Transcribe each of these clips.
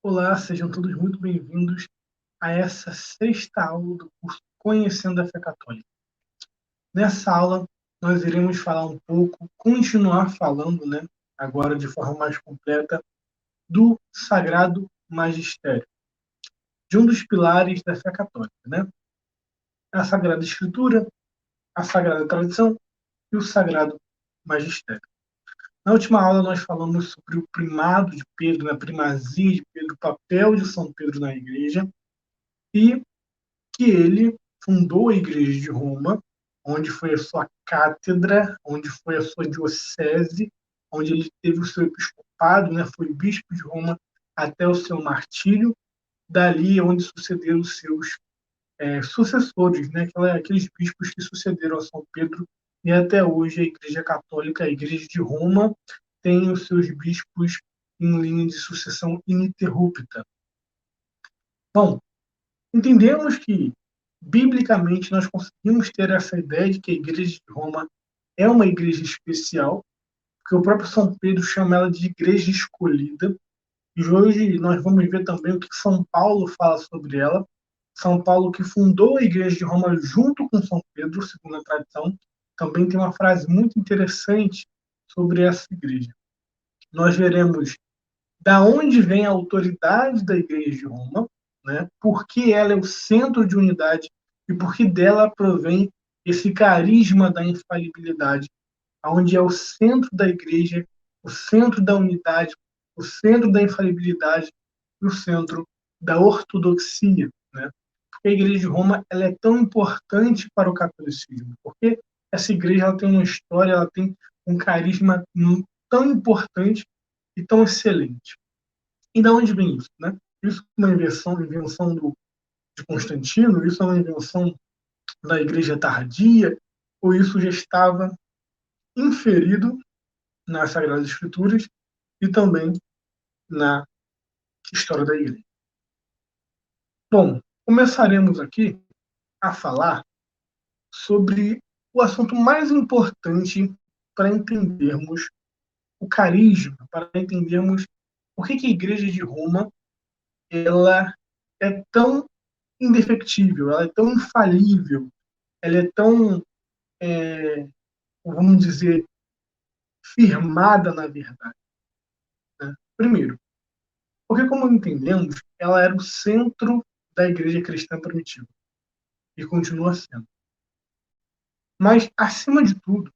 Olá, sejam todos muito bem-vindos a essa sexta aula do curso Conhecendo a Fé Católica. Nessa aula, nós iremos falar um pouco, continuar falando, agora de forma mais completa, do Sagrado Magistério, de um dos pilares da fé católica, a Sagrada Escritura, a Sagrada Tradição e o Sagrado Magistério. Na última aula, nós falamos sobre o primado de Pedro, a primazia de Pedro, o papel de São Pedro na Igreja, e que ele fundou a Igreja de Roma, onde foi a sua cátedra, onde foi a sua diocese, onde ele teve o seu episcopado, foi bispo de Roma até o seu martírio. Dali é onde sucederam os seus sucessores, aqueles bispos que sucederam a São Pedro, e até hoje a Igreja Católica, a Igreja de Roma, tem os seus bispos em linha de sucessão ininterrupta. Bom, entendemos que, biblicamente, nós conseguimos ter essa ideia de que a Igreja de Roma é uma igreja especial, porque o próprio São Pedro chama ela de igreja escolhida, e hoje nós vamos ver também o que São Paulo fala sobre ela. São Paulo, que fundou a Igreja de Roma junto com São Pedro, segundo a tradição, também tem uma frase muito interessante sobre essa igreja. Nós veremos da onde vem a autoridade da Igreja de Roma, por que ela é o centro de unidade e por que dela provém esse carisma da infalibilidade, onde é o centro da Igreja, o centro da unidade, o centro da infalibilidade e o centro da ortodoxia. Porque a Igreja de Roma ela é tão importante para o catolicismo, porque essa igreja ela tem uma história, ela tem um carisma tão importante e tão excelente. E de onde vem isso? Isso é uma invenção de Constantino? Isso é uma invenção da Igreja tardia? Ou isso já estava inferido nas Sagradas Escrituras e também na história da Igreja? Bom, começaremos aqui a falar sobre o assunto mais importante para entendermos o carisma, para entendermos por que a Igreja de Roma ela é tão indefectível, ela é tão infalível, ela é tão, vamos dizer, firmada na verdade. Primeiro, porque, como entendemos, ela era o centro da igreja cristã primitiva e continua sendo. Mas, acima de tudo,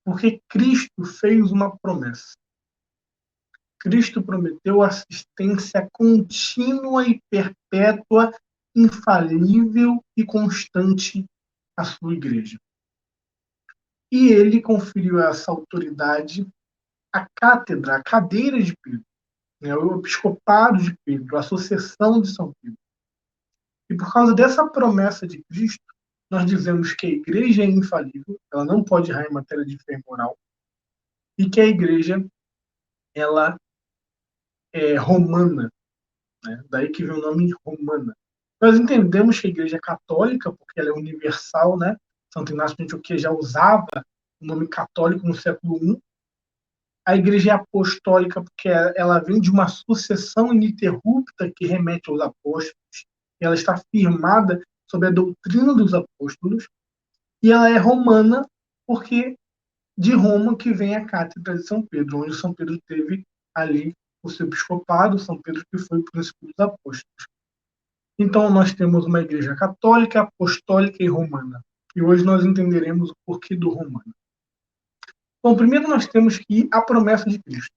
porque Cristo fez uma promessa. Cristo prometeu assistência contínua e perpétua, infalível e constante à sua igreja. E ele conferiu essa autoridade à cátedra, à cadeira de Pedro, o episcopado de Pedro, a associação de São Pedro. E por causa dessa promessa de Cristo, nós dizemos que a igreja é infalível, ela não pode errar em matéria de fé e moral, e que a igreja ela é romana, daí que vem o nome romana. Nós entendemos que a igreja é católica, porque ela é universal, Santo Inácio de Antioquia já usava o nome católico no século I. A igreja é apostólica porque ela vem de uma sucessão ininterrupta que remete aos apóstolos, ela está firmada sobre a doutrina dos apóstolos, e ela é romana porque de Roma que vem a cátedra de São Pedro, onde São Pedro teve ali o seu episcopado, São Pedro que foi o príncipe dos apóstolos. Então nós temos uma igreja católica, apostólica e romana. E hoje nós entenderemos o porquê do romano. Bom, primeiro nós temos que a promessa de Cristo.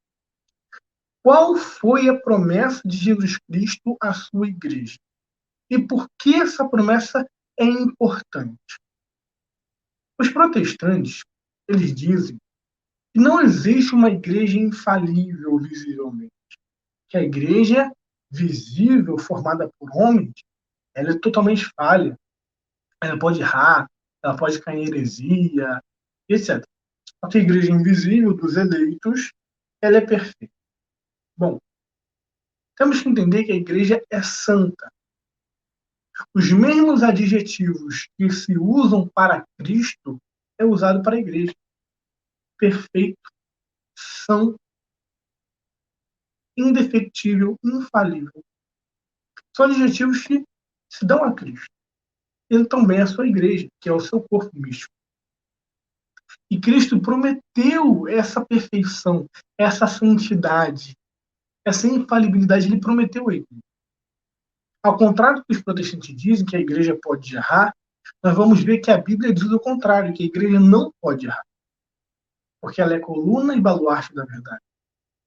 Qual foi a promessa de Jesus Cristo à sua igreja? E por que essa promessa é importante? Os protestantes, eles dizem que não existe uma igreja infalível visivelmente. Que a igreja visível, formada por homens, ela é totalmente falha. Ela pode errar, ela pode cair em heresia, etc. Só que a igreja invisível dos eleitos, ela é perfeita. Bom, temos que entender que a igreja é santa. Os mesmos adjetivos que se usam para Cristo é usado para a igreja. Perfeito, são. indefectível, infalível. São adjetivos que se dão a Cristo. Ele também é a sua igreja, que é o seu corpo místico. E Cristo prometeu essa perfeição, essa santidade, essa infalibilidade. Ele prometeu a igreja. Ao contrário do que os protestantes dizem, que a igreja pode errar, nós vamos ver que a Bíblia diz o contrário, que a igreja não pode errar. Porque ela é coluna e baluarte da verdade.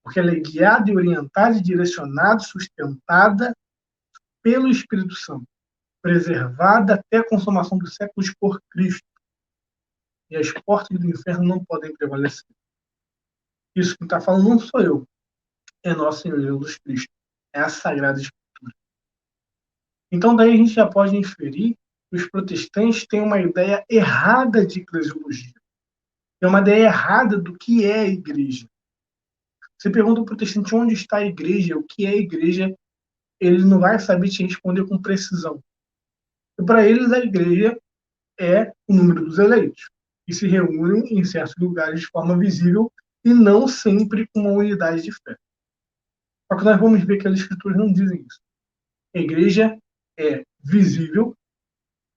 Porque ela é guiada e orientada e direcionada, sustentada pelo Espírito Santo, preservada até a consumação dos séculos por Cristo. E as portas do inferno não podem prevalecer. Isso que está falando não sou eu, é nosso Senhor Jesus Cristo. É a Sagrada Escritura. Então, daí a gente já pode inferir que os protestantes têm uma ideia errada de eclesiologia. Tem uma ideia errada do que é a igreja. Você pergunta ao protestante onde está a igreja, o que é a igreja, ele não vai saber te responder com precisão. E para eles, a igreja é o número dos eleitos, que se reúnem em certos lugares de forma visível e não sempre com uma unidade de fé. Só que nós vamos ver que as escrituras não dizem isso. A igreja é visível,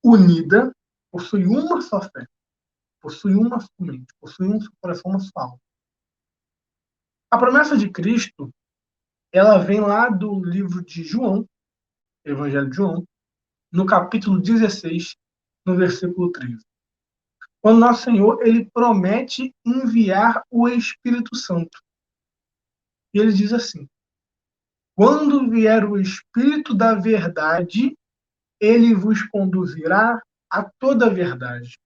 unida, possui uma só fé, possui uma só mente, possui um só coração, uma só alma. A promessa de Cristo, ela vem lá do livro de João, Evangelho de João, no capítulo 16, no versículo 13. Quando nosso Senhor, ele promete enviar o Espírito Santo. E ele diz assim: quando vier o Espírito da verdade, ele vos conduzirá a toda a verdade,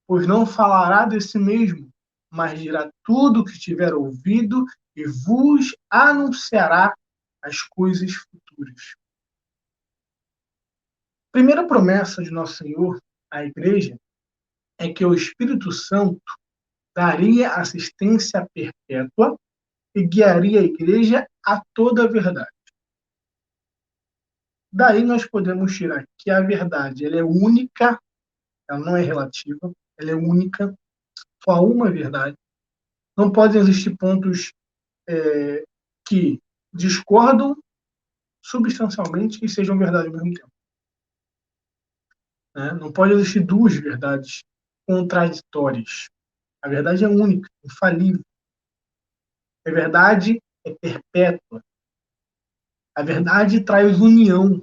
pois não falará de si mesmo, mas dirá tudo o que tiver ouvido e vos anunciará as coisas futuras. A primeira promessa de nosso Senhor à igreja é que o Espírito Santo daria assistência perpétua e guiaria a igreja a toda a verdade. Daí nós podemos tirar que a verdade ela é única, ela não é relativa, ela é única, só há uma verdade. Não podem existir pontos que discordam substancialmente e sejam verdade ao mesmo tempo. Né? Não pode existir duas verdades contraditórias. A verdade é única, infalível. A verdade é perpétua. A verdade traz união.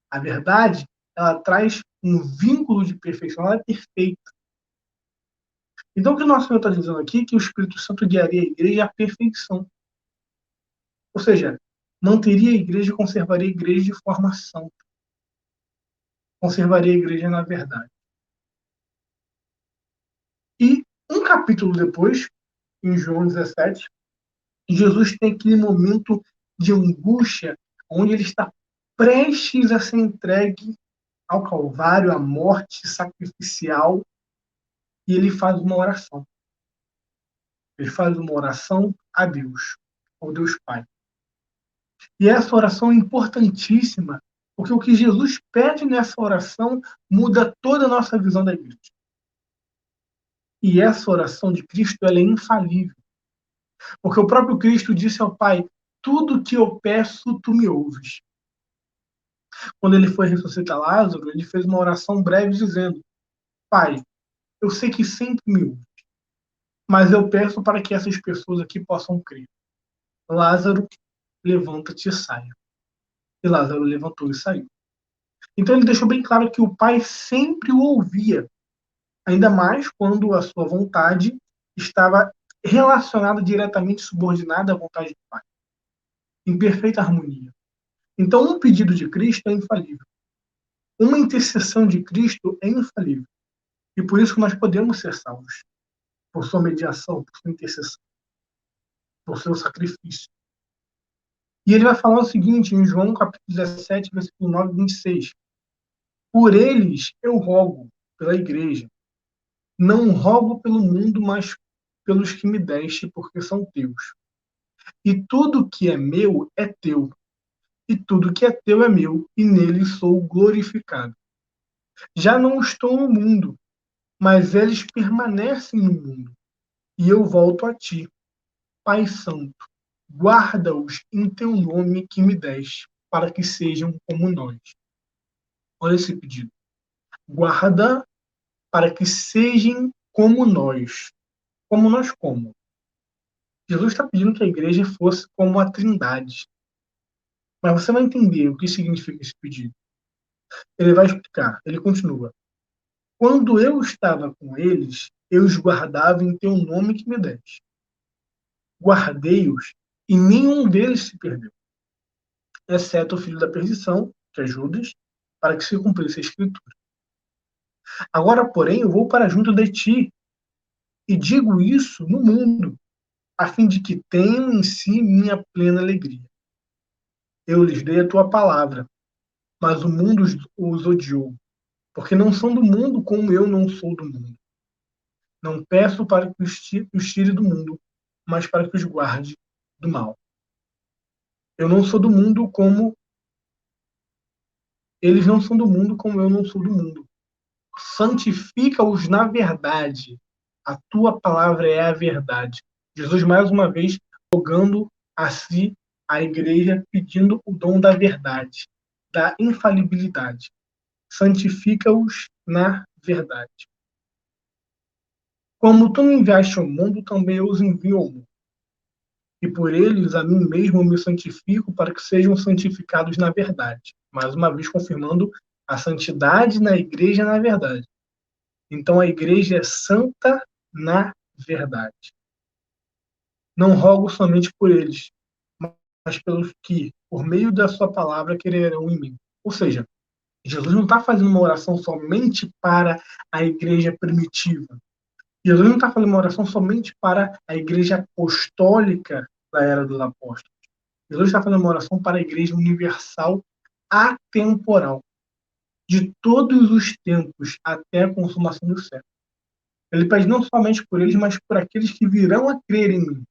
A verdade, ela traz um vínculo de perfeição, ela é perfeita. Então, o que o nosso Senhor está dizendo aqui é que o Espírito Santo guiaria a igreja à perfeição. Ou seja, manteria a igreja e conservaria a igreja de forma santa. Conservaria a igreja na verdade. E um capítulo depois, em João 17, Jesus tem aquele momento de angústia, onde ele está prestes a ser entregue ao Calvário, à morte sacrificial, e ele faz uma oração. Ele faz uma oração a Deus, ao Deus Pai. E essa oração é importantíssima, porque o que Jesus pede nessa oração muda toda a nossa visão da igreja. E essa oração de Cristo ela é infalível. Porque o próprio Cristo disse ao Pai: tudo que eu peço, tu me ouves. Quando ele foi ressuscitar Lázaro, ele fez uma oração breve dizendo: Pai, eu sei que sempre me ouves, mas eu peço para que essas pessoas aqui possam crer. Lázaro, levanta-te e saia. E Lázaro levantou e saiu. Então ele deixou bem claro que o Pai sempre o ouvia, ainda mais quando a sua vontade estava relacionada diretamente, subordinada à vontade do Pai, em perfeita harmonia. Então, um pedido de Cristo é infalível. Uma intercessão de Cristo é infalível. E por isso que nós podemos ser salvos. Por sua mediação, por sua intercessão, por seu sacrifício. E ele vai falar o seguinte, em João capítulo 17, versículo 9 e 26. Por eles eu rogo, pela igreja. Não rogo pelo mundo, mas pelos que me deste, porque são teus. E tudo que é meu é teu. E tudo que é teu é meu, e nele sou glorificado. Já não estou no mundo, mas eles permanecem no mundo. E eu volto a ti, Pai Santo. guarda-os em teu nome que me deste, para que sejam como nós. Olha esse pedido. Guarda para que sejam como nós. Como nós como? Jesus está pedindo que a igreja fosse como a Trindade. Mas você vai entender o que significa esse pedido. Ele vai explicar. Ele continua. Quando eu estava com eles, eu os guardava em teu nome que me deste. Guardei-os e nenhum deles se perdeu, exceto o filho da perdição, que é Judas, para que se cumprisse a escritura. Agora, porém, eu vou para junto de ti e digo isso no mundo, a fim de que tenham em si minha plena alegria. Eu lhes dei a tua palavra, mas o mundo os odiou, porque não são do mundo como eu não sou do mundo. Não peço para que os tire do mundo, mas para que os guarde do mal. Eu não sou do mundo como eles não são do mundo como eu não sou do mundo. Santifica-os na verdade. A tua palavra é a verdade. Jesus, mais uma vez, rogando a si, a igreja, pedindo o dom da verdade, da infalibilidade. Santifica-os na verdade. Como tu me enviaste ao mundo, também eu os envio ao mundo. E por eles, a mim mesmo, eu me santifico para que sejam santificados na verdade. Mais uma vez, confirmando a santidade na igreja na verdade. Então, a igreja é santa na verdade. Não rogo somente por eles, mas pelos que, por meio da sua palavra, quererão em mim. Ou seja, Jesus não está fazendo uma oração somente para a igreja primitiva. Jesus não está fazendo uma oração somente para a igreja apostólica da era dos apóstolos. Jesus está fazendo uma oração para a igreja universal atemporal, de todos os tempos até a consumação do século. Ele pede não somente por eles, mas por aqueles que virão a crer em mim.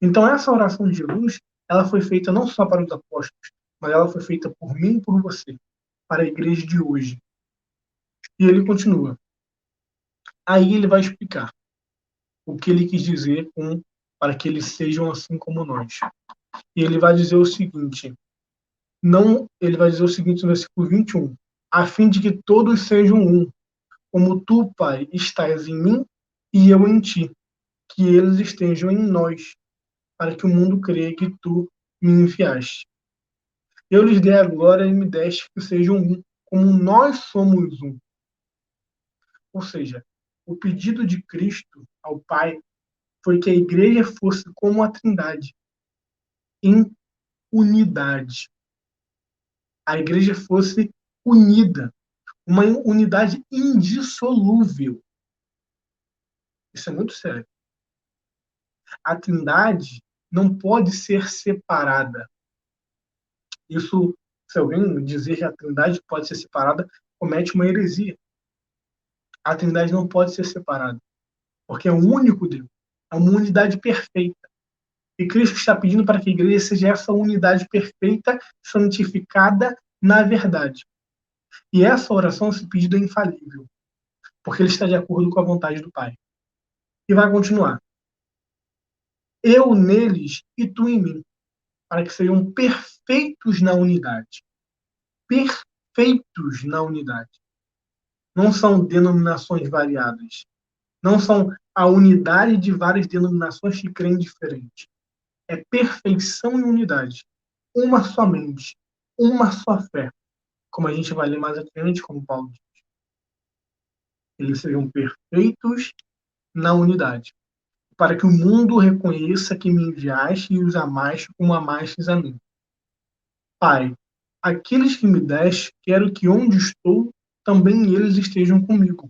Então, essa oração de Jesus, ela foi feita não só para os apóstolos, mas ela foi feita por mim e por você, para a igreja de hoje. E ele continua. Aí ele vai explicar o que ele quis dizer com para que eles sejam assim como nós. E ele vai dizer o seguinte, ele vai dizer o seguinte no versículo 21, a fim de que todos sejam um, como tu, Pai, estás em mim e eu em ti, que eles estejam em nós, para que o mundo creia que tu me enviaste. Eu lhes dei a glória e me deste que sejam um, como nós somos um. Ou seja, o pedido de Cristo ao Pai foi que a igreja fosse como a Trindade, em unidade. A igreja fosse unida, uma unidade indissolúvel. Isso é muito sério. A Trindade não pode ser separada. Isso, se alguém dizer que a Trindade pode ser separada, comete uma heresia. A Trindade não pode ser separada, porque é o único Deus, é uma unidade perfeita. E Cristo está pedindo para que a igreja seja essa unidade perfeita, santificada na verdade. E essa oração, esse pedido é infalível, porque ele está de acordo com a vontade do Pai. E vai continuar. Eu neles e tu em mim, para que sejam perfeitos na unidade. Perfeitos na unidade. Não são denominações variadas. Não são a unidade de várias denominações que creem diferente. É perfeição e unidade. Uma só mente, uma só fé. Como a gente vai ler mais adiante, como Paulo diz. Eles sejam perfeitos na unidade, para que o mundo reconheça que me enviaste e os amaste como amastes a mim. Pai, aqueles que me deste, quero que onde estou, também eles estejam comigo,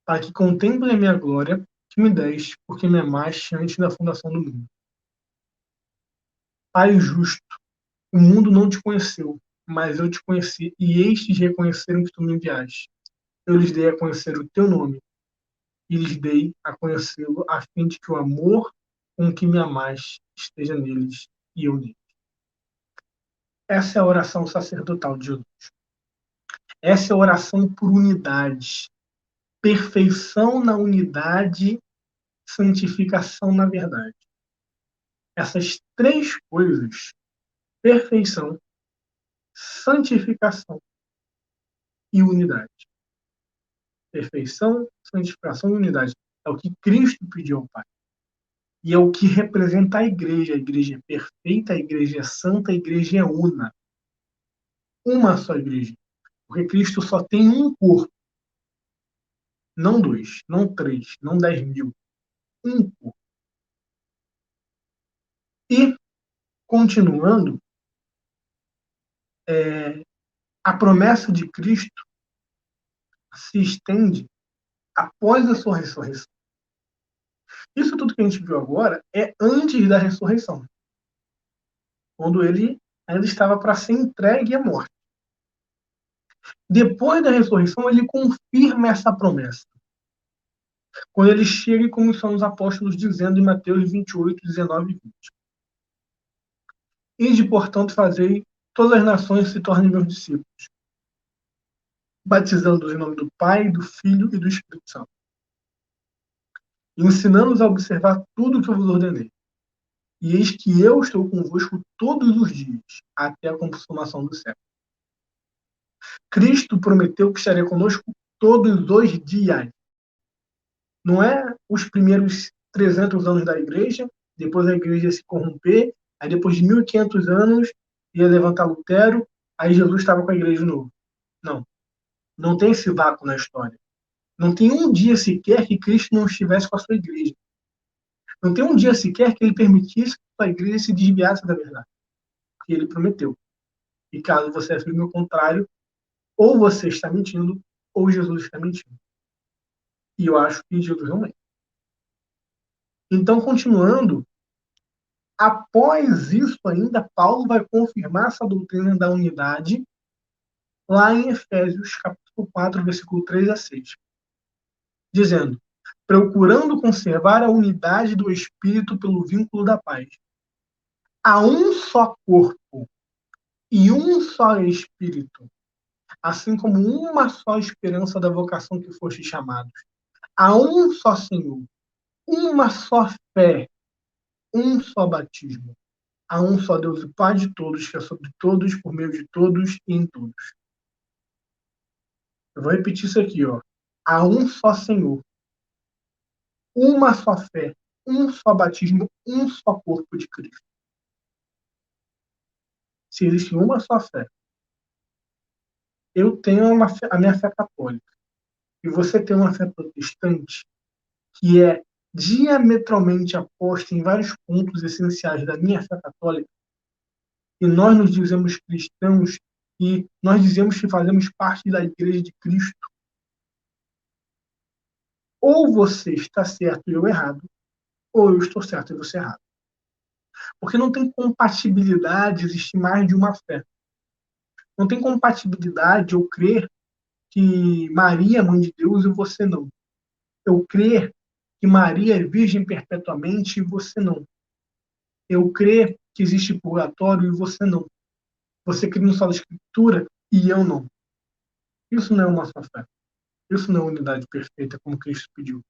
para que contemplem a minha glória que me deste, porque me amaste antes da fundação do mundo. Pai justo, o mundo não te conheceu, mas eu te conheci, e estes reconheceram que tu me enviaste. Eu lhes dei a conhecer o teu nome, e lhes dei a conhecê-lo, a fim de que o amor com que me amaste esteja neles e eu neles. Essa é a oração sacerdotal de Jesus. Essa é a oração por unidade. Perfeição na unidade, santificação na verdade. essas três coisas: perfeição, santificação e unidade. Perfeição, santificação e unidade. É o que Cristo pediu ao Pai. E é o que representa a igreja. A igreja é perfeita, a igreja é santa, a igreja é una. Uma só igreja. Porque Cristo só tem um corpo. Não dois, não três, não 10.000. Um corpo. E, continuando, a promessa de Cristo se estende após a sua ressurreição. Isso tudo que a gente viu agora é antes da ressurreição, quando ele ainda estava para ser entregue à morte. Depois da ressurreição, ele confirma essa promessa. Quando ele chega e como são os apóstolos dizendo em Mateus 28, 19 e 20. Ide, portanto, fazei todas as nações se tornem meus discípulos, batizando-os em nome do Pai, do Filho e do Espírito Santo, e ensinando-os a observar tudo o que eu vos ordenei. E eis que eu estou convosco todos os dias, até a consumação do século. Cristo prometeu que estaria conosco todos os dias. Não é os primeiros 300 anos da igreja, depois a igreja se corromper, aí depois de 1.500 anos ia levantar Lutero, aí Jesus estava com a igreja de novo. Não. Não tem esse vácuo na história. Não tem um dia sequer que Cristo não estivesse com a sua igreja. Não tem um dia sequer que ele permitisse que a sua igreja se desviasse da verdade. Porque ele prometeu. E caso você afirme o contrário, ou você está mentindo, ou Jesus está mentindo. E eu acho que Jesus não é. Então, continuando, após isso ainda, Paulo vai confirmar essa doutrina da unidade lá em Efésios, capítulo 4, versículo 3 a 6. Dizendo, procurando conservar a unidade do Espírito pelo vínculo da paz. Há um só corpo e um só Espírito, assim como uma só esperança da vocação que foste chamados. Há um só Senhor, uma só fé, um só batismo. Há um só Deus e Pai de todos, que é sobre todos, por meio de todos e em todos. Eu vou repetir isso aqui, ó. Há um só Senhor, uma só fé, um só batismo, um só corpo de Cristo. Se existe uma só fé, eu tenho a minha fé católica, e você tem uma fé protestante, que é diametralmente oposta em vários pontos essenciais da minha fé católica, e nós nos dizemos cristãos, e nós dizemos que fazemos parte da Igreja de Cristo, ou você está certo e eu errado, ou eu estou certo e você errado. Porque não tem compatibilidade existir mais de uma fé. Não tem compatibilidade eu crer que Maria é mãe de Deus e você não. Eu crer que Maria é virgem perpetuamente e você não. Eu crer que existe purgatório e você não. Você crê no só da Escritura e eu não. Isso não é uma só fé. Isso não é unidade perfeita, como Cristo pediu.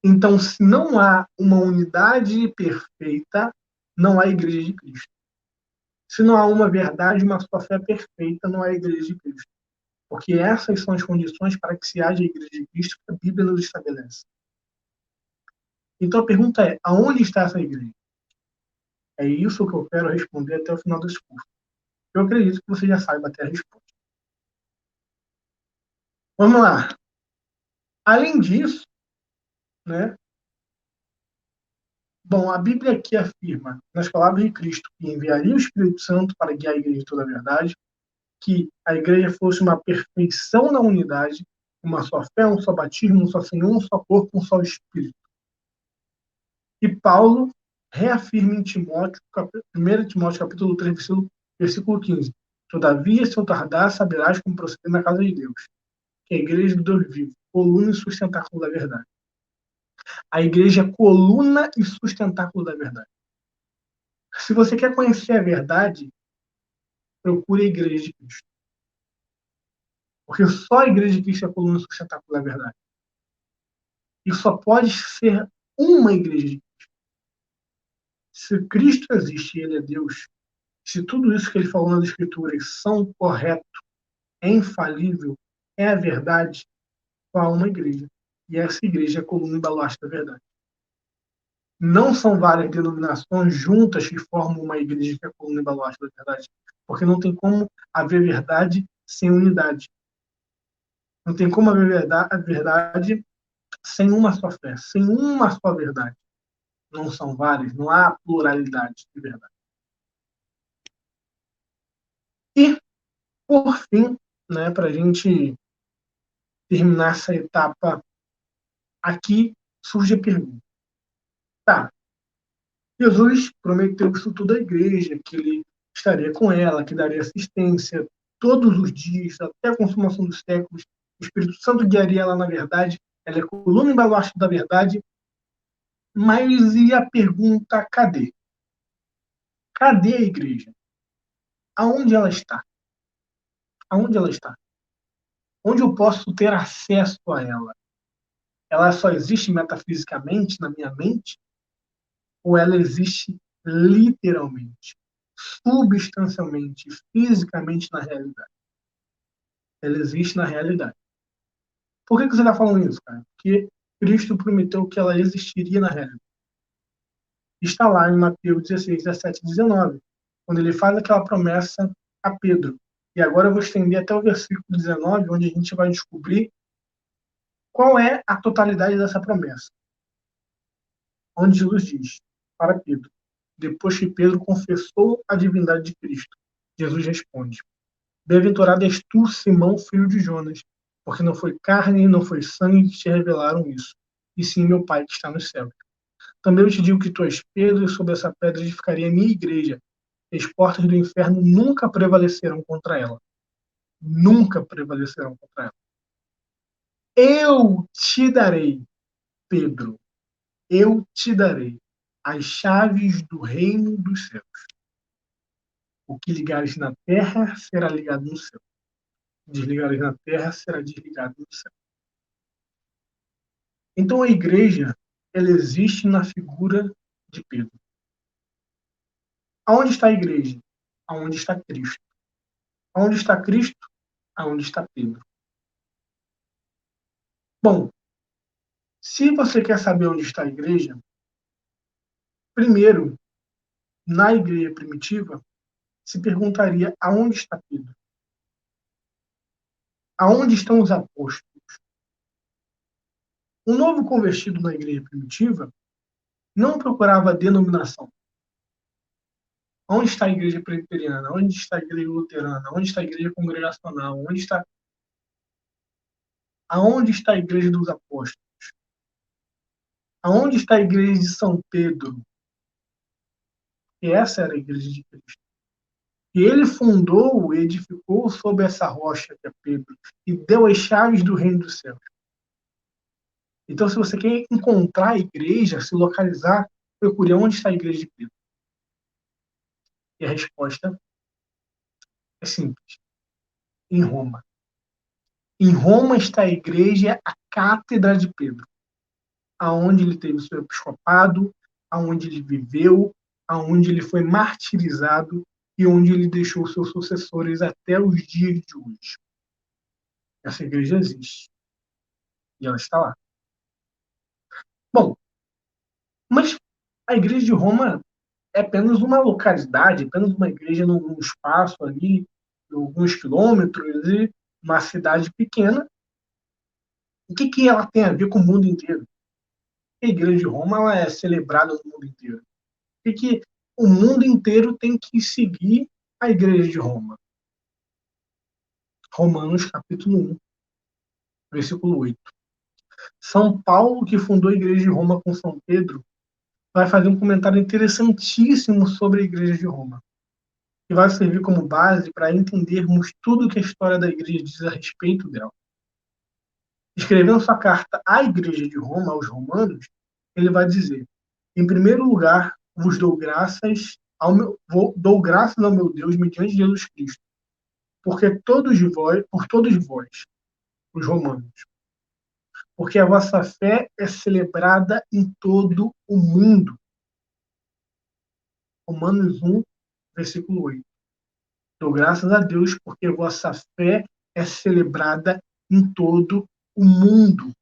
Então, se não há uma unidade perfeita, não há igreja de Cristo. Se não há uma verdade, uma só fé perfeita, não há igreja de Cristo. Porque essas são as condições para que se haja a igreja de Cristo que a Bíblia nos estabelece. Então a pergunta é, aonde está essa igreja? É isso que eu quero responder até o final desse curso. Eu acredito que você já saiba até a resposta. Vamos lá. Além disso, né? Bom, a Bíblia aqui afirma, nas palavras de Cristo, que enviaria o Espírito Santo para guiar a igreja de toda a verdade, que a igreja fosse uma perfeição na unidade, uma só fé, um só batismo, um só Senhor, um só corpo, um só Espírito. E Paulo reafirma em Timóteo, 1 Timóteo capítulo 3, versículo 15. Todavia, se eu tardar, saberás como proceder na casa de Deus, que é a igreja do Deus vivo, coluna e sustentáculo da verdade. A igreja é coluna e sustentáculo da verdade. Se você quer conhecer a verdade, procure a igreja de Cristo. Porque só a igreja de Cristo é a coluna e sustentáculo da verdade. E só pode ser uma igreja de Cristo. Se Cristo existe e ele é Deus, se tudo isso que ele falou nas Escrituras são correto, é infalível, é a verdade, há uma igreja. E essa igreja é a coluna e baluarte da verdade. Não são várias denominações juntas que formam uma igreja que é a coluna e baluarte da verdade. Porque não tem como haver verdade sem unidade. Não tem como haver verdade sem uma só fé, sem uma só verdade. Não são várias, não há pluralidade de verdade. E, por fim, né, para a gente terminar essa etapa aqui, surge a pergunta. Tá, Jesus prometeu isso tudo à igreja, que ele estaria com ela, que daria assistência todos os dias, até a consumação dos séculos. O Espírito Santo guiaria ela na verdade, ela é coluna e baluarte da verdade. Mas e a pergunta, cadê? Cadê a igreja? Aonde ela está? Aonde ela está? Onde eu posso ter acesso a ela? Ela só existe metafisicamente na minha mente? Ou ela existe literalmente, substancialmente, fisicamente na realidade? Ela existe na realidade. Por que você está falando isso, cara? Porque Cristo prometeu que ela existiria na realidade. Está lá em Mateus 16, 17 e 19, quando ele faz aquela promessa a Pedro. E agora eu vou estender até o versículo 19, onde a gente vai descobrir qual é a totalidade dessa promessa. Onde Jesus diz para Pedro, depois que Pedro confessou a divindade de Cristo, Jesus responde: Bem-aventurado és tu, Simão, filho de Jonas, porque não foi carne e não foi sangue que te revelaram isso, e sim meu Pai que está nos céus. Também eu te digo que tu és Pedro, e sobre essa pedra edificaria a minha igreja, e as portas do inferno nunca prevalecerão contra ela. Nunca prevalecerão contra ela. Eu te darei, Pedro, eu te darei as chaves do reino dos céus. O que ligares na terra será ligado no céu. Desligares na terra será desligado no céu. Então a igreja, ela existe na figura de Pedro. Aonde está a igreja? Aonde está Cristo. Aonde está Cristo? Aonde está Pedro. Bom, se você quer saber onde está a igreja, primeiro, na igreja primitiva, se perguntaria aonde está Pedro? Aonde estão os apóstolos? O novo convertido na igreja primitiva não procurava denominação. Onde está a igreja presbiteriana? Onde está a igreja luterana? Onde está a igreja congregacional? Aonde está a igreja dos apóstolos? Aonde está a igreja de São Pedro? E essa era a igreja de Cristo. E ele fundou, edificou sobre essa rocha que é Pedro, e deu as chaves do reino dos céus. Então, se você quer encontrar a igreja, se localizar, procure onde está a igreja de Pedro. E a resposta é simples: em Roma. Em Roma está a igreja, a cátedra de Pedro, aonde ele teve o seu episcopado, aonde ele viveu, aonde ele foi martirizado e onde ele deixou seus sucessores até os dias de hoje. Essa igreja existe e ela está lá. Bom, mas a igreja de Roma é apenas uma localidade, apenas uma igreja num espaço ali, alguns quilômetros, e uma cidade pequena. O que ela tem a ver com o mundo inteiro? A igreja de Roma ela é celebrada no mundo inteiro. Que o mundo inteiro tem que seguir a igreja de Roma? Romanos capítulo 1, versículo 8. São Paulo, que fundou a igreja de Roma com São Pedro, vai fazer um comentário interessantíssimo sobre a igreja de Roma, que vai servir como base para entendermos tudo o que a história da igreja diz a respeito dela. Escrevendo sua carta à igreja de Roma, aos romanos, ele vai dizer: em primeiro lugar, vos dou graças dou graças ao meu Deus mediante Jesus Cristo, por todos vós, os romanos, porque a vossa fé é celebrada em todo o mundo. Romanos 1, versículo 8. Dou graças a Deus porque vossa fé é celebrada em todo o mundo.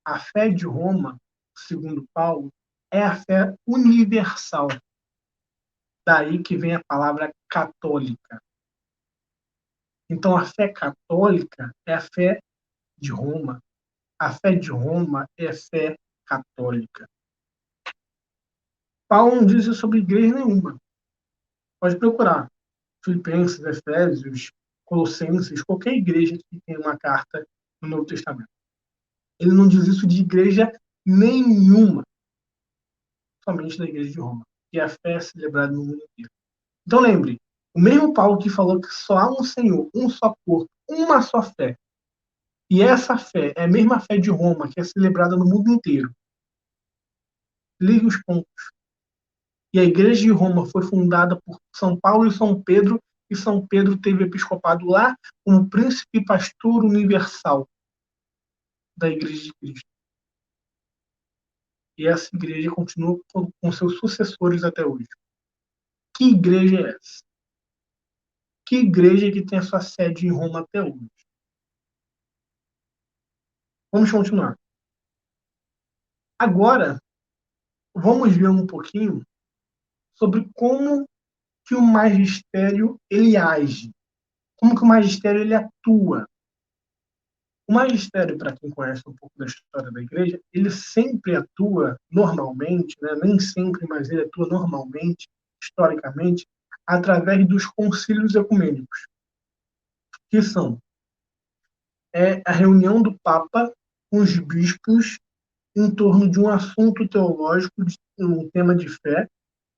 A fé de Roma, segundo Paulo, é a fé universal. Daí que vem a palavra católica. Então, a fé católica é a fé de Roma. A fé de Roma é fé católica. Paulo não diz isso sobre igreja nenhuma. Pode procurar. Filipenses, Efésios, Colossenses, qualquer igreja que tenha uma carta no Novo Testamento. Ele não diz isso de igreja nenhuma, somente da igreja de Roma, que é a fé celebrada no mundo inteiro. Então lembre, o mesmo Paulo que falou que só há um Senhor, um só corpo, uma só fé, e essa fé é a mesma fé de Roma, que é celebrada no mundo inteiro. Ligue os pontos. E a igreja de Roma foi fundada por São Paulo e São Pedro teve episcopado lá como príncipe e pastor universal da igreja de Cristo. E essa igreja continua com seus sucessores até hoje. Que igreja é essa? Que igreja que tem a sua sede em Roma até hoje? Vamos continuar. Agora, vamos ver um pouquinho sobre como que o magistério ele age, como que o magistério ele atua. O magistério, para quem conhece um pouco da história da igreja, ele sempre atua normalmente, né? Nem sempre, mas ele atua normalmente, historicamente, através dos concílios ecumênicos, que são a reunião do Papa com os bispos em torno de um assunto teológico, de um tema de fé,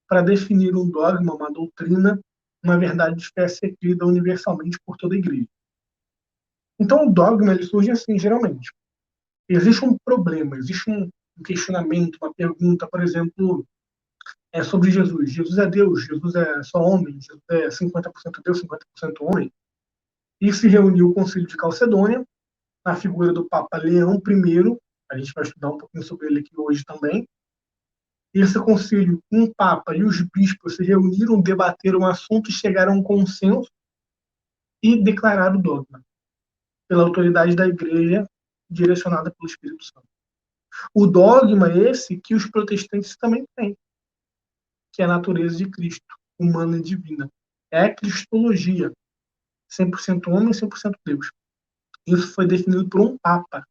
para definir um dogma, uma doutrina, uma verdade de fé seguida universalmente por toda a igreja. Então, o dogma ele surge assim, geralmente. Existe um problema, existe um questionamento, uma pergunta, por exemplo, sobre Jesus. Jesus é Deus, Jesus é só homem, Jesus é 50% Deus, 50% homem. E se reuniu o Concílio de Calcedônia, na figura do Papa Leão I, a gente vai estudar um pouquinho sobre ele aqui hoje também. Esse concílio, um Papa e os bispos se reuniram, debateram o assunto, chegaram a um consenso e declararam o dogma, pela autoridade da Igreja, direcionada pelo Espírito Santo. O dogma é esse que os protestantes também têm, que é a natureza de Cristo, humana e divina. É a cristologia, 100% homem e 100% Deus. Isso foi definido por um Papa.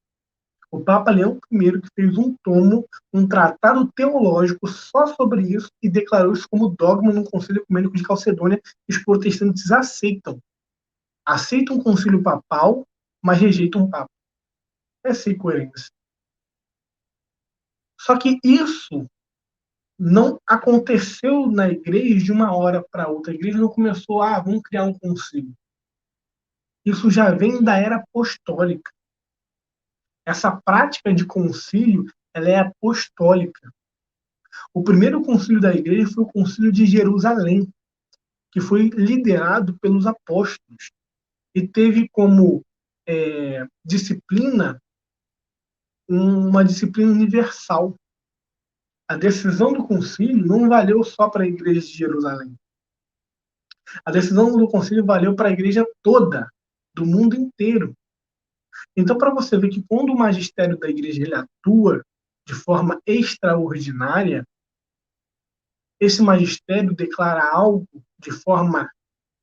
O Papa Leão I, que fez um tomo, um tratado teológico só sobre isso e declarou isso como dogma no Concílio Ecumênico de Calcedônia, que os protestantes aceitam. Aceitam o concílio papal, mas rejeitam o Papa. Essa é a incoerência. Só que isso não aconteceu na igreja de uma hora para outra. A igreja não começou, vamos criar um concílio. Isso já vem da era apostólica. Essa prática de concílio, ela é apostólica. O primeiro concílio da igreja foi o concílio de Jerusalém, que foi liderado pelos apóstolos e teve como disciplina uma disciplina universal. A decisão do concílio não valeu só para a igreja de Jerusalém. A decisão do concílio valeu para a igreja toda, do mundo inteiro. Então, para você ver que quando o magistério da igreja ele atua de forma extraordinária, esse magistério declara algo de forma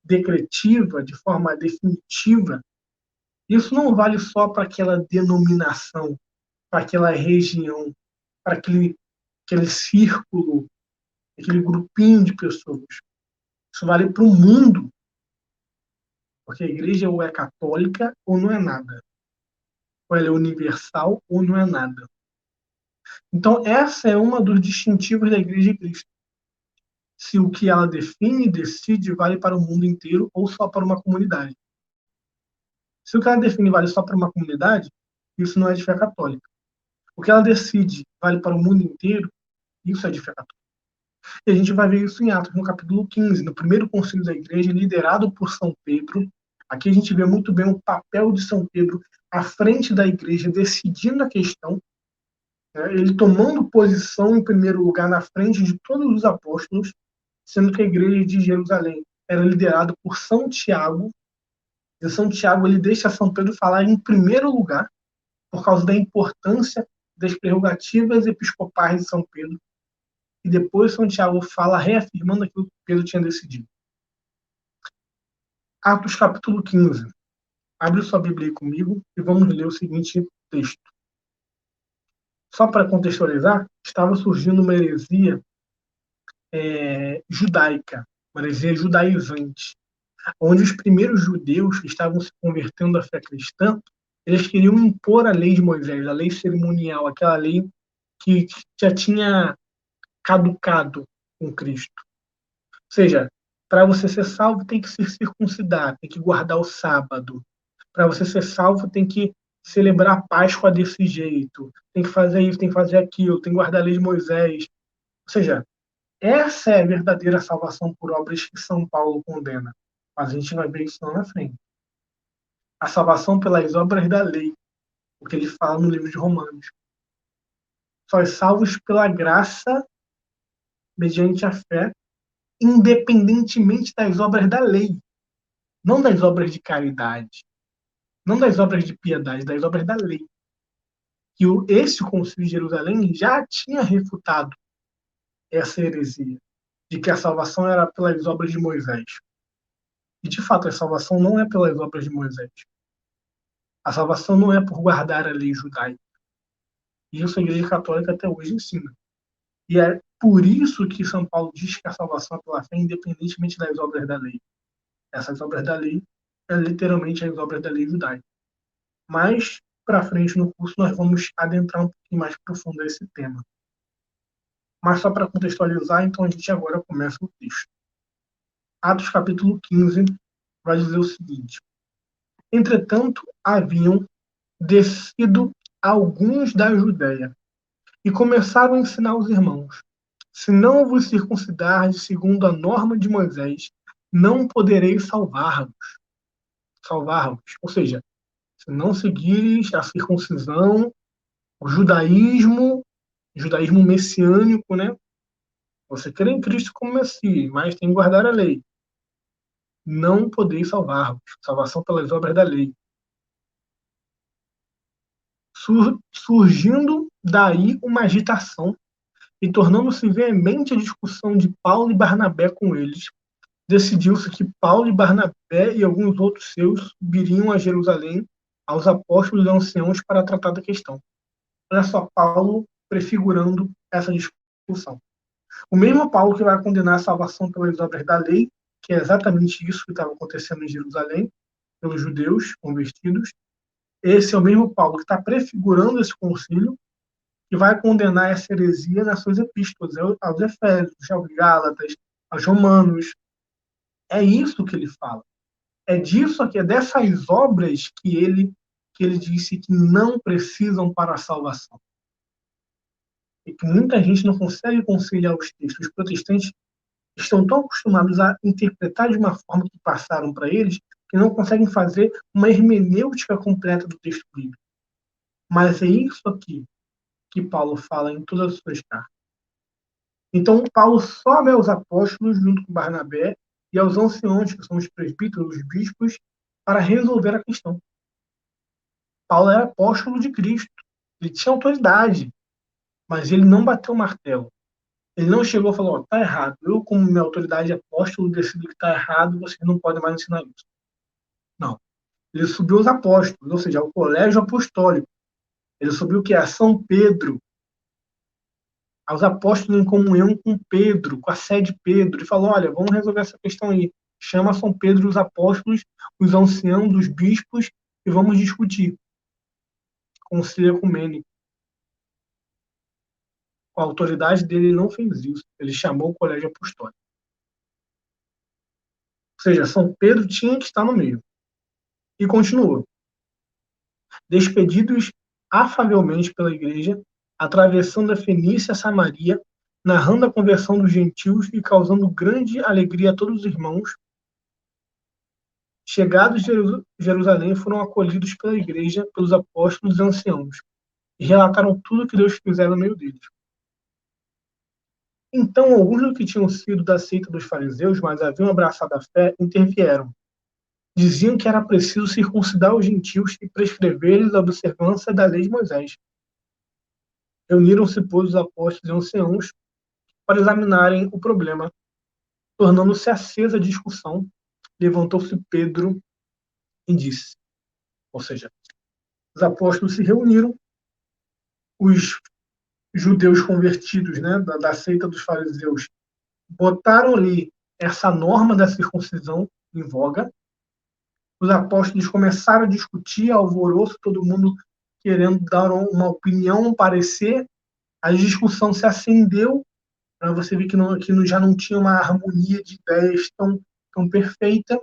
decretiva, de forma definitiva. Isso não vale só para aquela denominação, para aquela região, para aquele círculo, aquele grupinho de pessoas. Isso vale para o mundo. Porque a igreja ou é católica ou não é nada. Ou ela é universal ou não é nada. Então, essa é uma dos distintivos da Igreja de Cristo. Se o que ela define e decide vale para o mundo inteiro ou só para uma comunidade. Se o que ela define vale só para uma comunidade, isso não é de fé católica. O que ela decide vale para o mundo inteiro, isso é de fé católica. E a gente vai ver isso em Atos, no capítulo 15, no primeiro concílio da igreja, liderado por São Pedro. Aqui a gente vê muito bem o papel de São Pedro à frente da igreja, decidindo a questão. ele tomando posição em primeiro lugar na frente de todos os apóstolos, sendo que a igreja de Jerusalém era liderada por São Tiago, e São Tiago ele deixa São Pedro falar em primeiro lugar, por causa da importância das prerrogativas episcopais de São Pedro, e depois São Tiago fala reafirmando aquilo que Pedro tinha decidido. Atos capítulo 15. Abre sua Bíblia aí comigo e vamos ler o seguinte texto. Só para contextualizar, estava surgindo uma heresia judaica, uma heresia judaizante, onde os primeiros judeus que estavam se convertendo à fé cristã, eles queriam impor a lei de Moisés, a lei cerimonial, aquela lei que já tinha caducado com Cristo. Ou seja, para você ser salvo tem que se circuncidar, tem que guardar o sábado. Para você ser salvo tem que celebrar a Páscoa desse jeito, tem que fazer isso, tem que fazer aquilo, tem que guardar a lei de Moisés. Ou seja, essa é a verdadeira salvação por obras que São Paulo condena. Mas a gente vai ver isso lá na frente. A salvação pelas obras da lei, o que ele fala no livro de Romanos. Sois salvos pela graça, mediante a fé, independentemente das obras da lei. Não das obras de caridade, não das obras de piedade, das obras da lei. Que esse Concílio de Jerusalém já tinha refutado essa heresia, de que a salvação era pelas obras de Moisés. E, de fato, a salvação não é pelas obras de Moisés. A salvação não é por guardar a lei judaica. E isso a Igreja Católica até hoje ensina. E é por isso que São Paulo diz que a salvação é pela fé, independentemente das obras da lei. Essas obras da lei é literalmente as obras da lei judaica. Mas, para frente no curso, nós vamos adentrar um pouquinho mais profundo esse tema. Mas só para contextualizar, então a gente agora começa o texto. Atos capítulo 15 vai dizer o seguinte: entretanto, haviam descido alguns da Judéia e começaram a ensinar os irmãos: se não vos circuncidardes segundo a norma de Moisés, não podereis salvar-vos. Ou seja, se não seguires a circuncisão, o judaísmo messiânico, né? Você crê em Cristo como Messias, mas tem que guardar a lei. Não podeis salvar-vos. Salvação pelas obras da lei. Surgindo daí uma agitação e tornando-se veemente a discussão de Paulo e Barnabé com eles, decidiu-se que Paulo e Barnabé e alguns outros seus subiriam a Jerusalém aos apóstolos e anciãos para tratar da questão. Olha só, Paulo prefigurando essa discussão. O mesmo Paulo que vai condenar a salvação pelas obras da lei, que é exatamente isso que estava acontecendo em Jerusalém, pelos judeus convertidos. Esse é o mesmo Paulo que está prefigurando esse concílio e vai condenar essa heresia nas suas epístolas, aos Efésios, aos Gálatas, aos Romanos. É isso que ele fala. É disso aqui, é dessas obras que ele disse que não precisam para a salvação. E que muita gente não consegue conciliar os textos. Os protestantes estão tão acostumados a interpretar de uma forma que passaram para eles que não conseguem fazer uma hermenêutica completa do texto bíblico. Mas é isso aqui que Paulo fala em todas as suas cartas. Então, Paulo sobe aos apóstolos junto com Barnabé e aos anciãos, que são os presbíteros, os bispos, para resolver a questão. Paulo era apóstolo de Cristo. Ele tinha autoridade, mas ele não bateu o martelo. Ele não chegou e falou: está errado. Eu, como minha autoridade apóstolo, decido que está errado, vocês não podem mais ensinar isso. Não. Ele subiu os apóstolos, ou seja, ao colégio apostólico. Ele subiu o que? A São Pedro, aos apóstolos em comunhão com Pedro, com a sede de Pedro, e falou: olha, vamos resolver essa questão aí. Chama São Pedro os apóstolos, os anciãos, os bispos, e vamos discutir. Concílio ecumênico. Com a autoridade dele, ele não fez isso. Ele chamou o colégio apostólico. Ou seja, São Pedro tinha que estar no meio. E continuou. Despedidos afavelmente pela igreja, atravessando a Fenícia e a Samaria, narrando a conversão dos gentios e causando grande alegria a todos os irmãos, chegados de Jerusalém, foram acolhidos pela igreja, pelos apóstolos e anciãos. e relataram tudo que Deus fizera no meio deles. Então, alguns dos que tinham sido da seita dos fariseus, mas haviam abraçado a fé, intervieram. Diziam que era preciso circuncidar os gentios e prescrever-lhes a observância da lei de Moisés. Reuniram-se, pois, os apóstolos e anciãos para examinarem o problema. Tornando-se acesa a discussão, levantou-se Pedro e disse, ou seja, os apóstolos se reuniram, os judeus convertidos, né, da seita dos fariseus, botaram ali essa norma da circuncisão em voga. Os apóstolos começaram a discutir, alvoroço, todo mundo querendo dar uma opinião, um parecer. A discussão se acendeu, para você ver que já não tinha uma harmonia de ideias tão perfeita.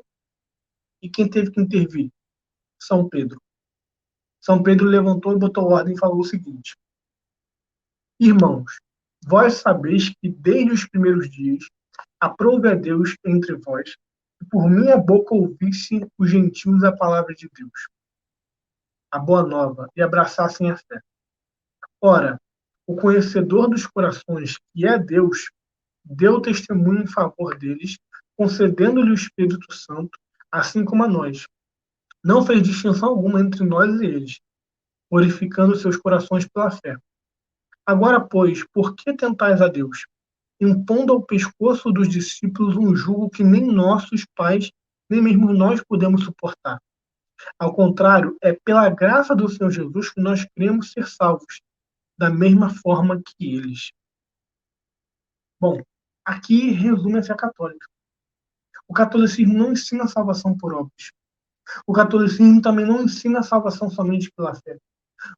E quem teve que intervir? São Pedro. São Pedro levantou e botou ordem e falou o seguinte: Irmãos, vós sabeis que desde os primeiros dias aprove a Deus entre vós, que por minha boca ouvissem os gentios a palavra de Deus, a boa nova, e abraçassem a fé. Ora, o conhecedor dos corações, que é Deus, deu testemunho em favor deles, concedendo-lhe o Espírito Santo, assim como a nós. Não fez distinção alguma entre nós e eles, purificando seus corações pela fé. Agora, pois, por que tentais a Deus, impondo ao pescoço dos discípulos um jugo que nem nossos pais, nem mesmo nós podemos suportar? Ao contrário, é pela graça do Senhor Jesus que nós queremos ser salvos, da mesma forma que eles. Bom, aqui resume a fé católica. O catolicismo não ensina a salvação por obras. O catolicismo também não ensina a salvação somente pela fé.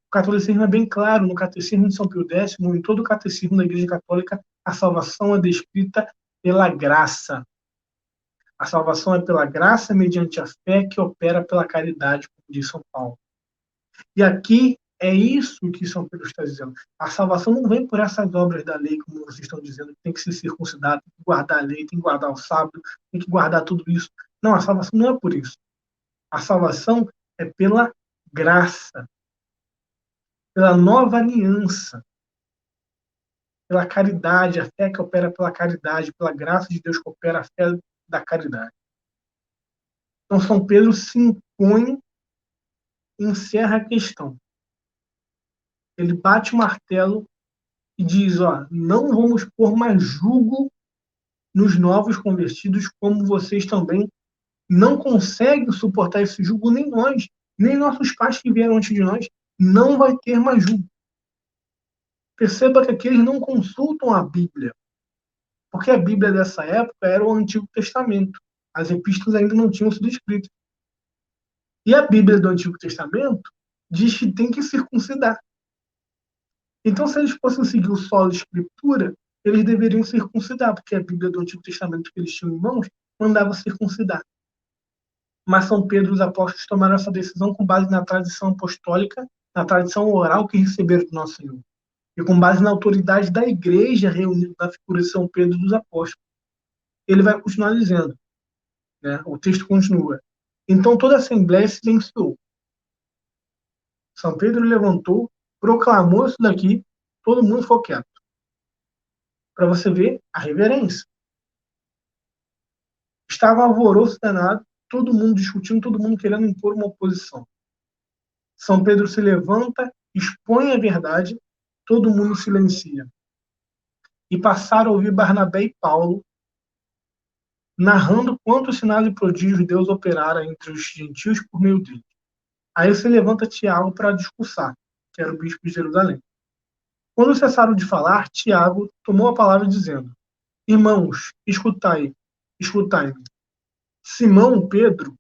O catolicismo é bem claro, no Catecismo de São Pio X, em todo o Catecismo da Igreja Católica, a salvação é descrita pela graça. A salvação é pela graça mediante a fé que opera pela caridade, como diz São Paulo. E aqui é isso que São Pedro está dizendo. A salvação não vem por essas obras da lei, como vocês estão dizendo, que tem que se circuncidar, tem que guardar a lei, tem que guardar o sábado, tem que guardar tudo isso. Não, a salvação não é por isso. A salvação é pela graça, pela nova aliança, pela caridade, a fé que opera pela caridade, pela graça de Deus que opera a fé da caridade. Então, São Pedro se impõe e encerra a questão. Ele bate o martelo e diz, não vamos pôr mais jugo nos novos convertidos, como vocês também não conseguem suportar esse jugo, nem nós, nem nossos pais que vieram antes de nós, não vai ter mais jugo. Perceba que aqui eles não consultam a Bíblia, porque a Bíblia dessa época era o Antigo Testamento. As epístolas ainda não tinham sido escritas. E a Bíblia do Antigo Testamento diz que tem que circuncidar. Então, se eles fossem seguir o solo Escritura, eles deveriam circuncidar, porque a Bíblia do Antigo Testamento que eles tinham em mãos mandava circuncidar. Mas São Pedro e os apóstolos tomaram essa decisão com base na tradição apostólica, na tradição oral que receberam do Nosso Senhor. E com base na autoridade da igreja reunida na figura de São Pedro e dos apóstolos. Ele vai continuar dizendo, né? O texto continua. Então toda a assembleia silenciou. São Pedro levantou, proclamou isso daqui, todo mundo ficou quieto. Para você ver a reverência. Estava alvoroço danado, todo mundo discutindo, todo mundo querendo impor uma oposição. São Pedro se levanta, expõe a verdade, todo mundo silencia. E passaram a ouvir Barnabé e Paulo narrando quantos sinais e prodígios Deus operara entre os gentios por meio dele. Aí se levanta Tiago para discursar, que era o bispo de Jerusalém. Quando cessaram de falar, Tiago tomou a palavra dizendo: Irmãos, escutai-me. Simão Pedro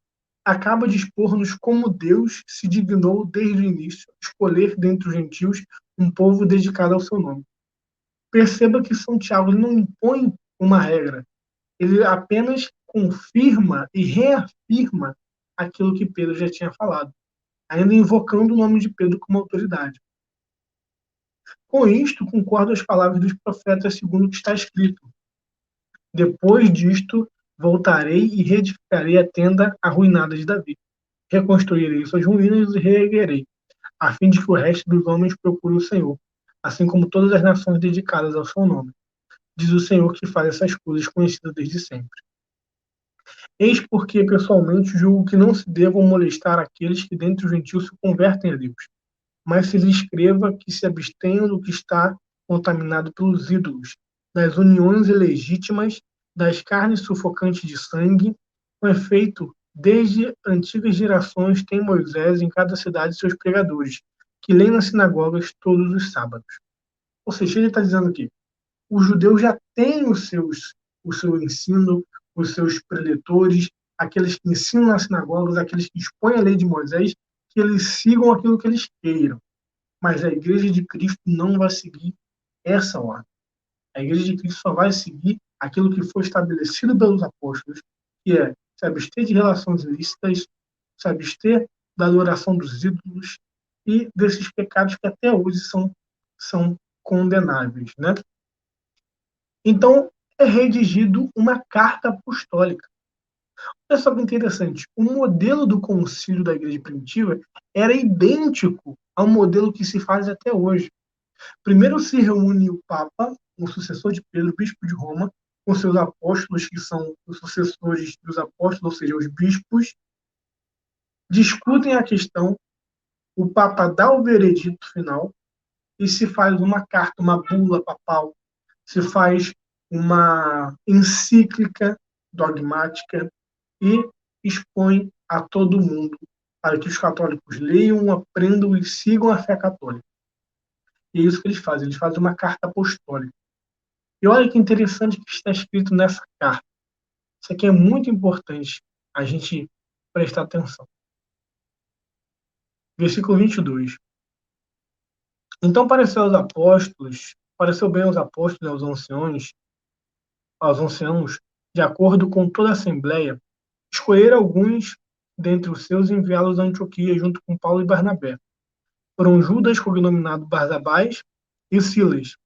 acaba de expor-nos como Deus se dignou desde o início escolher dentre os gentios um povo dedicado ao seu nome. Perceba que São Tiago não impõe uma regra, ele apenas confirma e reafirma aquilo que Pedro já tinha falado, ainda invocando o nome de Pedro como autoridade. Com isto, concordo as palavras dos profetas segundo o que está escrito. Depois disto, voltarei e reedificarei a tenda arruinada de Davi. Reconstruirei suas ruínas e reerguerei. a fim de que o resto dos homens procure o Senhor, assim como todas as nações dedicadas ao seu nome. Diz o Senhor que faz essas coisas conhecidas desde sempre. Eis porque, pessoalmente, julgo que não se devam molestar aqueles que dentre os gentios se convertem a Deus, mas se lhe escreva que se abstenham do que está contaminado pelos ídolos, das uniões ilegítimas, das carnes sufocantes de sangue, com efeito, desde antigas gerações tem Moisés em cada cidade seus pregadores, que leem nas sinagogas todos os sábados. Ou seja, ele está dizendo aqui, os judeus já têm o seu ensino, os seus preletores, aqueles que ensinam nas sinagogas, aqueles que expõem a lei de Moisés, que eles sigam aquilo que eles queiram. Mas a Igreja de Cristo não vai seguir essa ordem. A Igreja de Cristo só vai seguir aquilo que foi estabelecido pelos apóstolos, que é se abster de relações ilícitas, se abster da adoração dos ídolos e desses pecados que até hoje são condenáveis, né? Então, é redigido uma carta apostólica. Olha só que interessante, o modelo do concílio da igreja primitiva era idêntico ao modelo que se faz até hoje. Primeiro se reúne o Papa, o sucessor de Pedro, bispo de Roma, com seus apóstolos, que são os sucessores dos apóstolos, ou seja, os bispos, discutem a questão, o Papa dá o veredito final e se faz uma carta, uma bula papal, se faz uma encíclica dogmática e expõe a todo mundo para que os católicos leiam, aprendam e sigam a fé católica. E é isso que eles fazem uma carta apostólica. E olha que interessante que está escrito nessa carta. Isso aqui é muito importante a gente prestar atenção. Versículo 22. Então pareceu bem aos apóstolos e aos anciãos, de acordo com toda a assembleia, escolher alguns dentre os seus e enviá-los a Antioquia junto com Paulo e Barnabé. Foram Judas, cognominado Barsabás, e Silas,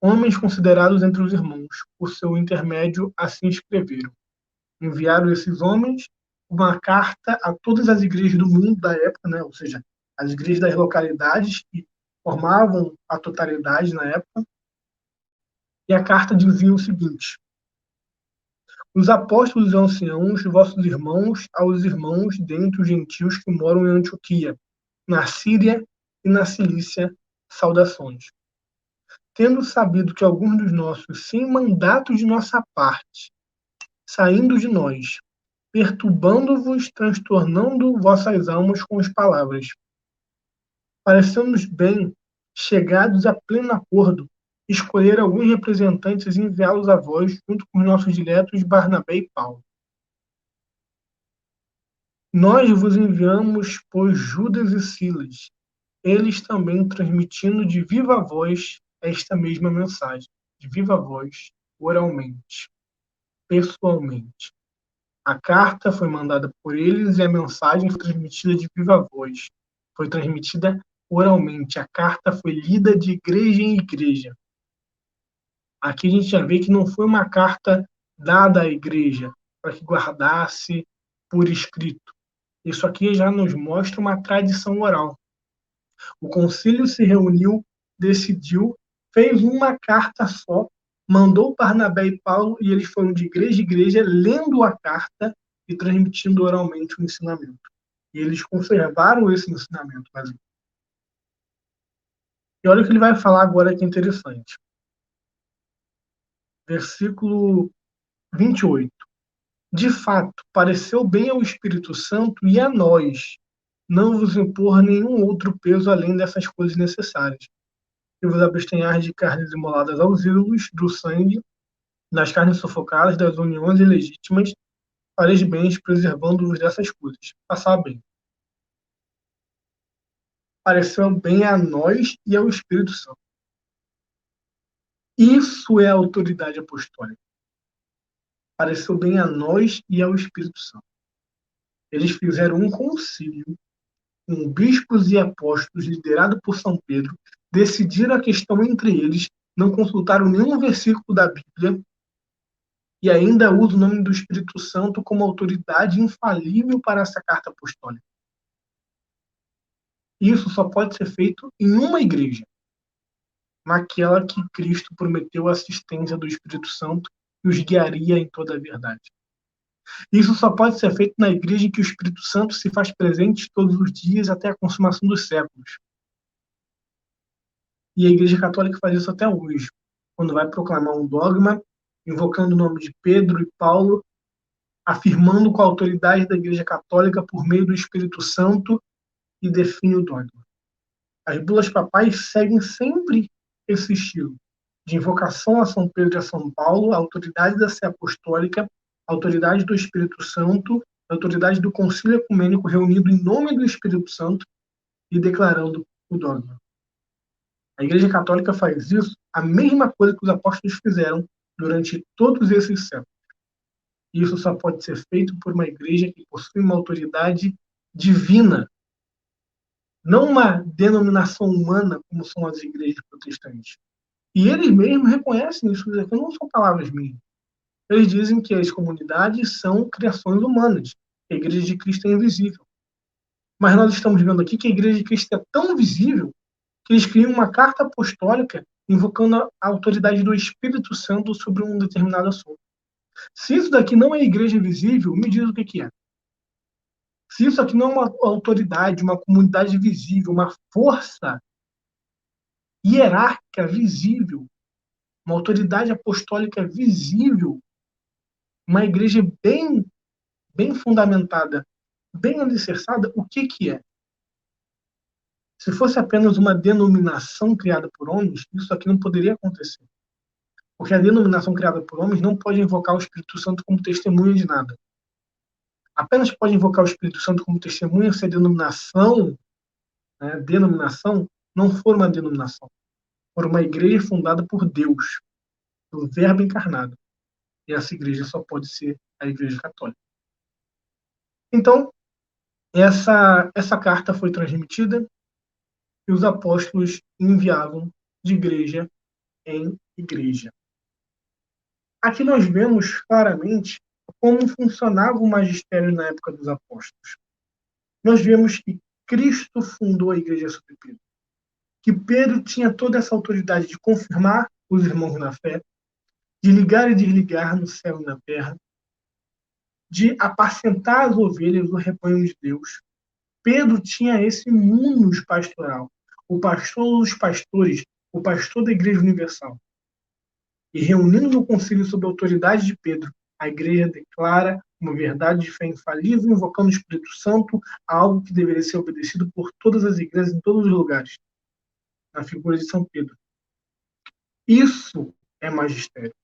homens considerados entre os irmãos. Por seu intermédio, assim escreveram. Enviaram esses homens uma carta a todas as igrejas do mundo da época, né? Ou seja, as igrejas das localidades que formavam a totalidade na época. E a carta dizia o seguinte: os apóstolos e anciãos, vossos irmãos, aos irmãos dentre os gentios que moram em Antioquia, na Síria e na Cilícia, saudações. Tendo sabido que alguns dos nossos, sem mandato de nossa parte, saindo de nós, perturbando-vos, transtornando vossas almas com as palavras, pareceu-nos bem, chegados a pleno acordo, escolher alguns representantes e enviá-los a vós, junto com os nossos diletos Barnabé e Paulo. Nós vos enviamos, pois, Judas e Silas, eles também transmitindo de viva voz esta mesma mensagem, de viva voz, oralmente, pessoalmente. A carta foi mandada por eles e a mensagem foi transmitida de viva voz. Foi transmitida oralmente. A carta foi lida de igreja em igreja. Aqui a gente já vê que não foi uma carta dada à igreja para que guardasse por escrito. Isso aqui já nos mostra uma tradição oral. O concílio se reuniu, decidiu, fez uma carta só, mandou Barnabé e Paulo e eles foram de igreja em igreja lendo a carta e transmitindo oralmente o ensinamento. E eles conservaram esse ensinamento. E olha o que ele vai falar agora que é interessante. Versículo 28. De fato, pareceu bem ao Espírito Santo e a nós não vos impor nenhum outro peso além dessas coisas necessárias. E vos abstenhar de carnes imoladas aos ídolos, do sangue, das carnes sufocadas, das uniões ilegítimas, fareis bens, preservando-vos dessas coisas. Passar bem. Pareceu bem a nós e ao Espírito Santo. Isso é a autoridade apostólica. Pareceu bem a nós e ao Espírito Santo. Eles fizeram um concílio com bispos e apóstolos, liderado por São Pedro, decidiram a questão entre eles, não consultaram nenhum versículo da Bíblia e ainda usam o nome do Espírito Santo como autoridade infalível para essa carta apostólica. Isso só pode ser feito em uma igreja, naquela que Cristo prometeu a assistência do Espírito Santo e os guiaria em toda a verdade. Isso só pode ser feito na igreja em que o Espírito Santo se faz presente todos os dias até a consumação dos séculos. E a Igreja Católica faz isso até hoje, quando vai proclamar um dogma, invocando o nome de Pedro e Paulo, afirmando com a autoridade da Igreja Católica por meio do Espírito Santo e define o dogma. As bulas papais seguem sempre esse estilo de invocação a São Pedro e a São Paulo, a autoridade da Sé Apostólica, a autoridade do Espírito Santo, a autoridade do Concílio Ecumênico reunido em nome do Espírito Santo e declarando o dogma. A Igreja Católica faz isso, a mesma coisa que os apóstolos fizeram durante todos esses séculos. E isso só pode ser feito por uma igreja que possui uma autoridade divina, não uma denominação humana, como são as igrejas protestantes. E eles mesmos reconhecem isso, aqui não são palavras minhas. Eles dizem que as comunidades são criações humanas, que a igreja de Cristo é invisível. Mas nós estamos vendo aqui que a igreja de Cristo é tão visível que eles criam uma carta apostólica invocando a autoridade do Espírito Santo sobre um determinado assunto. Se isso daqui não é igreja visível, me diz o que é. Se isso aqui não é uma autoridade, uma comunidade visível, uma força hierárquica visível, uma autoridade apostólica visível, uma igreja bem fundamentada, bem alicerçada, o que é? Se fosse apenas uma denominação criada por homens, isso aqui não poderia acontecer. Porque a denominação criada por homens não pode invocar o Espírito Santo como testemunha de nada. Apenas pode invocar o Espírito Santo como testemunha se a denominação não for uma denominação, for uma igreja fundada por Deus, pelo Verbo encarnado. E essa igreja só pode ser a Igreja Católica. Então, essa carta foi transmitida e os apóstolos enviavam de igreja em igreja. Aqui nós vemos claramente como funcionava o magistério na época dos apóstolos. Nós vemos que Cristo fundou a igreja sobre Pedro, que Pedro tinha toda essa autoridade de confirmar os irmãos na fé, de ligar e desligar no céu e na terra, de apacentar as ovelhas do rebanho de Deus. Pedro tinha esse munus pastoral, o pastor dos pastores, o pastor da Igreja Universal. E reunindo no concílio sob a autoridade de Pedro, a igreja declara uma verdade de fé infalível, invocando o Espírito Santo, algo que deveria ser obedecido por todas as igrejas em todos os lugares, na figura de São Pedro. Isso é magistério.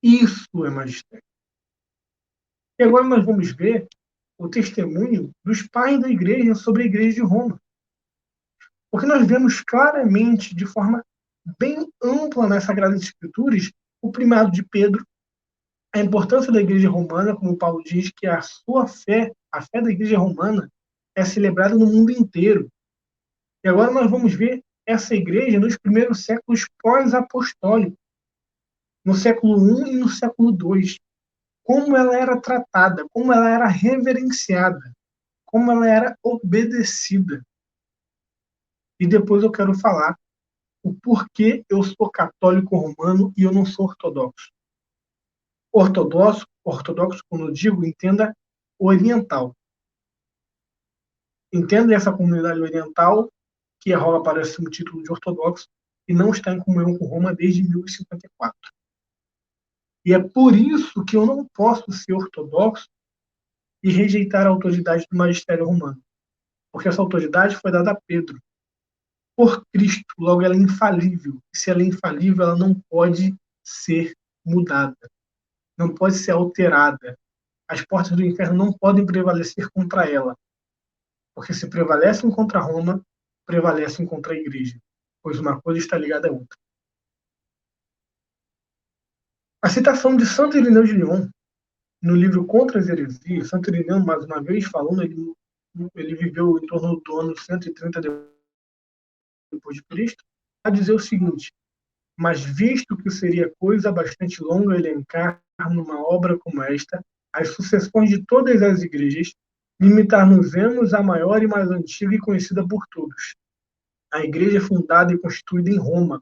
Isso é magistério. E agora nós vamos ver o testemunho dos pais da igreja sobre a igreja de Roma. Porque nós vemos claramente, de forma bem ampla nas Sagradas Escrituras, o primado de Pedro, a importância da igreja romana, como Paulo diz, que a sua fé, a fé da igreja romana, é celebrada no mundo inteiro. E agora nós vamos ver essa igreja nos primeiros séculos pós-apostólicos, no século I e no século II, como ela era tratada, como ela era reverenciada, como ela era obedecida. E depois eu quero falar o porquê eu sou católico romano e eu não sou ortodoxo. Ortodoxo, quando eu digo, entenda oriental. Entenda essa comunidade oriental que rola para o título de ortodoxo e não está em comunhão com Roma desde 1054. E é por isso que eu não posso ser ortodoxo e rejeitar a autoridade do magistério romano. Porque essa autoridade foi dada a Pedro, por Cristo, logo ela é infalível. E se ela é infalível, ela não pode ser mudada, não pode ser alterada. As portas do inferno não podem prevalecer contra ela, porque se prevalecem contra Roma, prevalecem contra a igreja, pois uma coisa está ligada à outra. A citação de Santo Irineu de Lyon, no livro Contra as Heresias, Santo Irineu, mais uma vez falando, ele viveu em torno do ano 130 depois de Cristo, a dizer o seguinte: mas visto que seria coisa bastante longa elencar numa obra como esta as sucessões de todas as igrejas, Limitar-nos-emos à maior e mais antiga e conhecida por todos, a igreja fundada e constituída em Roma,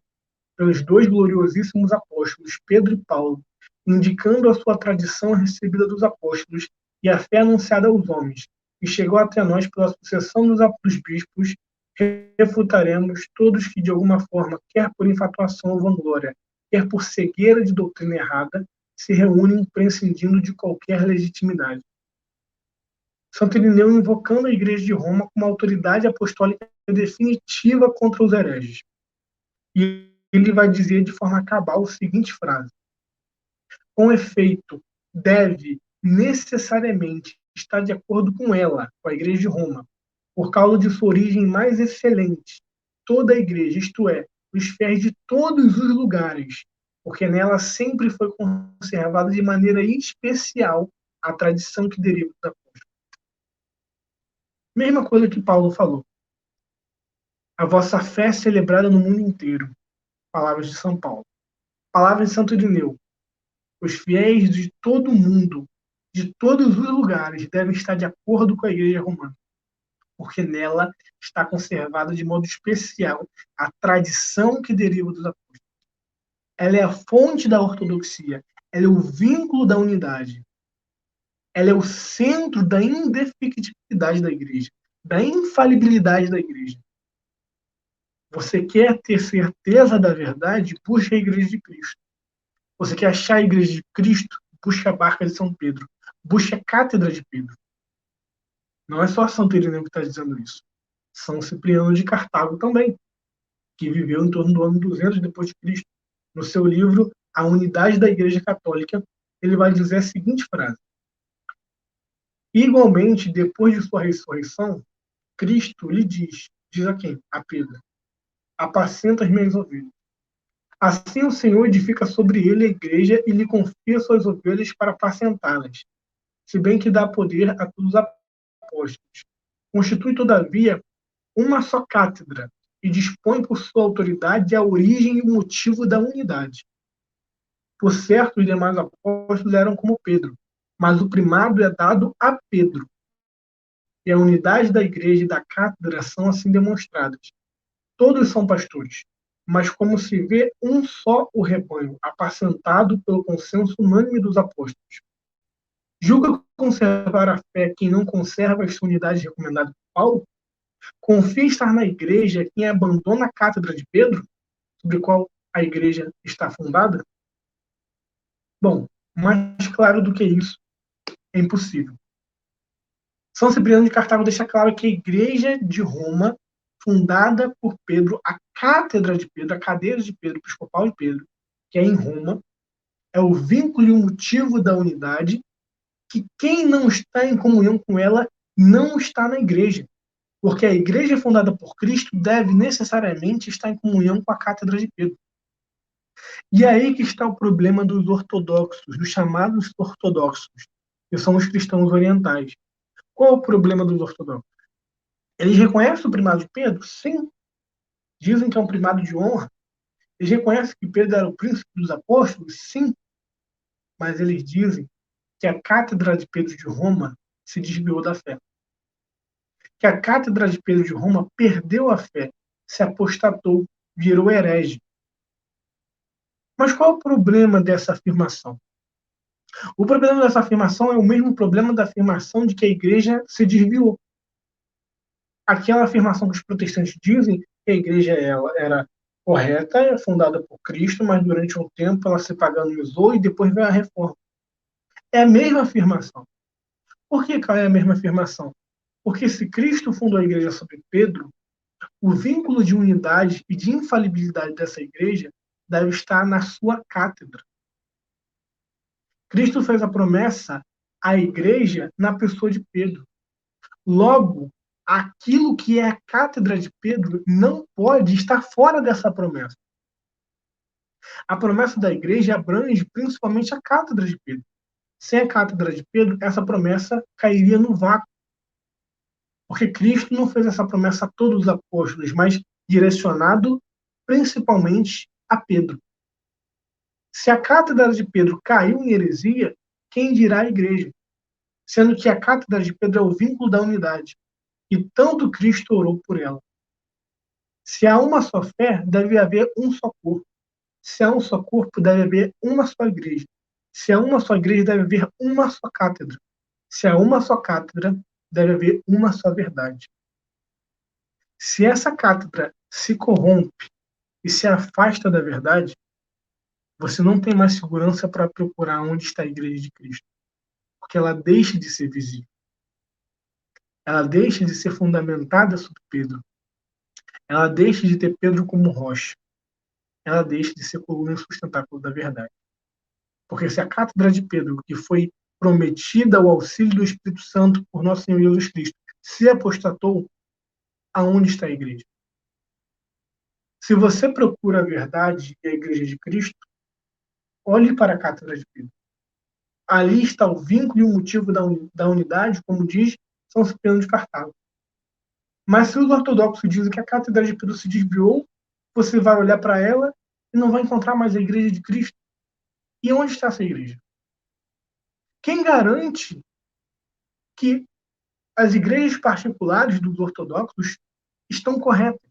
pelos dois gloriosíssimos apóstolos, Pedro e Paulo, indicando a sua tradição recebida dos apóstolos e a fé anunciada aos homens, e chegou até nós pela sucessão dos bispos, refutaremos todos que, de alguma forma, quer por infatuação ou vanglória, quer por cegueira de doutrina errada, se reúnem prescindindo de qualquer legitimidade. Santo Irineu invocando a Igreja de Roma como autoridade apostólica definitiva contra os hereges. E ele vai dizer de forma cabal a seguinte frase: com efeito, deve necessariamente estar de acordo com ela, com a Igreja de Roma, por causa de sua origem mais excelente, toda a Igreja, isto é, os fiéis de todos os lugares, porque nela sempre foi conservada de maneira especial a tradição que deriva da apóstolo. Mesma coisa que Paulo falou. A vossa fé é celebrada no mundo inteiro. Palavras de São Paulo. Palavras de Santo Irineu. Os fiéis de todo o mundo, de todos os lugares, devem estar de acordo com a Igreja Romana, porque nela está conservada de modo especial a tradição que deriva dos apóstolos. Ela é a fonte da ortodoxia, ela é o vínculo da unidade, ela é o centro da indefectividade da Igreja, da infalibilidade da Igreja. Você quer ter certeza da verdade? Busque a Igreja de Cristo. Você quer achar a Igreja de Cristo? Busque a barca de São Pedro. Busque a cátedra de Pedro. Não é só Santo Irineu que está dizendo isso. São Cipriano de Cartago também, que viveu em torno do ano 200 depois de Cristo. No seu livro A Unidade da Igreja Católica, ele vai dizer a seguinte frase: igualmente, depois de sua ressurreição, Cristo lhe diz a quem? A Pedro: apacenta as minhas ovelhas. Assim o Senhor edifica sobre ele a igreja e lhe confia suas ovelhas para apacentá-las, se bem que dá poder a todos os apóstolos. Constitui, todavia, uma só cátedra e dispõe por sua autoridade a origem e o motivo da unidade. Por certo, os demais apóstolos eram como Pedro, mas o primado é dado a Pedro. E a unidade da igreja e da cátedra são assim demonstradas. Todos são pastores, mas como se vê um só o rebanho, apacentado pelo consenso unânime dos apóstolos. Julga conservar a fé quem não conserva esta unidade recomendada por Paulo? Confia estar na igreja quem abandona a cátedra de Pedro, sobre a qual a igreja está fundada? Bom, mais claro do que isso é impossível. São Cipriano de Cartago deixa claro que a igreja de Roma, fundada por Pedro, a cátedra de Pedro, a cadeira de Pedro, episcopal de Pedro, que é em Roma, é o vínculo e o motivo da unidade, que quem não está em comunhão com ela não está na igreja, porque a igreja fundada por Cristo deve necessariamente estar em comunhão com a cátedra de Pedro. E é aí que está o problema dos ortodoxos, dos chamados ortodoxos, que são os cristãos orientais. Qual é o problema dos ortodoxos? Eles reconhecem o primado de Pedro? Sim. Dizem que é um primado de honra. Eles reconhecem que Pedro era o príncipe dos apóstolos? Sim. Mas eles dizem que a cátedra de Pedro de Roma se desviou da fé. Que a cátedra de Pedro de Roma perdeu a fé, se apostatou, virou herege. Mas qual é o problema dessa afirmação? O problema dessa afirmação é o mesmo problema da afirmação de que a igreja se desviou. Aquela afirmação que os protestantes dizem que a igreja era correta, fundada por Cristo, mas durante um tempo ela se paganizou e depois veio a reforma. É a mesma afirmação. Por que é a mesma afirmação? Porque se Cristo fundou a igreja sobre Pedro, o vínculo de unidade e de infalibilidade dessa igreja deve estar na sua cátedra. Cristo fez a promessa à igreja na pessoa de Pedro. Logo, aquilo que é a cátedra de Pedro não pode estar fora dessa promessa. A promessa da igreja abrange principalmente a cátedra de Pedro. Sem a cátedra de Pedro, essa promessa cairia no vácuo. Porque Cristo não fez essa promessa a todos os apóstolos, mas direcionado principalmente a Pedro. Se a cátedra de Pedro caiu em heresia, quem dirá a igreja? sendo que a cátedra de Pedro é o vínculo da unidade, e tanto Cristo orou por ela. Se há uma só fé, deve haver um só corpo. Se há um só corpo, deve haver uma só igreja. Se há uma só igreja, deve haver uma só cátedra. Se há uma só cátedra, deve haver uma só verdade. Se essa cátedra se corrompe e se afasta da verdade, você não tem mais segurança para procurar onde está a igreja de Cristo, porque ela deixa de ser visível. Ela deixa de ser fundamentada sobre Pedro. Ela deixa de ter Pedro como rocha. Ela deixa de ser coluna sustentável da verdade. Porque se a cátedra de Pedro, que foi prometida ao auxílio do Espírito Santo por nosso Senhor Jesus Cristo, se apostatou, aonde está a igreja? Se você procura a verdade e a igreja de Cristo, olhe para a cátedra de Pedro. Ali está o vínculo e o motivo da unidade, como diz São Cipriano de Cartago. Mas se os ortodoxos dizem que a cátedra de Pedro se desviou, você vai olhar para ela e não vai encontrar mais a igreja de Cristo. E onde está essa igreja? Quem garante que as igrejas particulares dos ortodoxos estão corretas?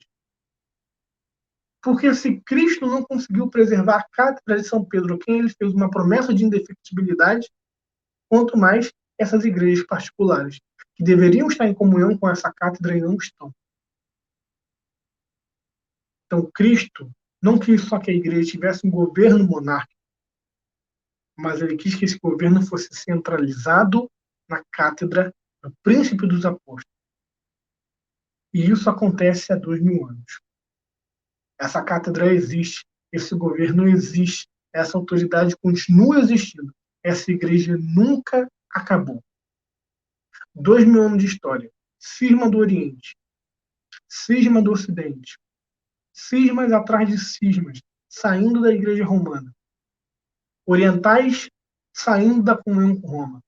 Porque se Cristo não conseguiu preservar a cátedra de São Pedro, a quem ele fez uma promessa de indefectibilidade, quanto mais essas igrejas particulares, que deveriam estar em comunhão com essa cátedra e não estão. Então, Cristo não quis só que a igreja tivesse um governo monárquico, mas ele quis que esse governo fosse centralizado na cátedra do príncipe dos apóstolos. E isso acontece há 2000 anos. Essa cátedra existe, esse governo existe, essa autoridade continua existindo. Essa igreja nunca acabou. 2000 anos de história. Cisma do Oriente, cisma do Ocidente, cismas atrás de cismas, saindo da igreja romana. Orientais saindo da comunhão com Roma.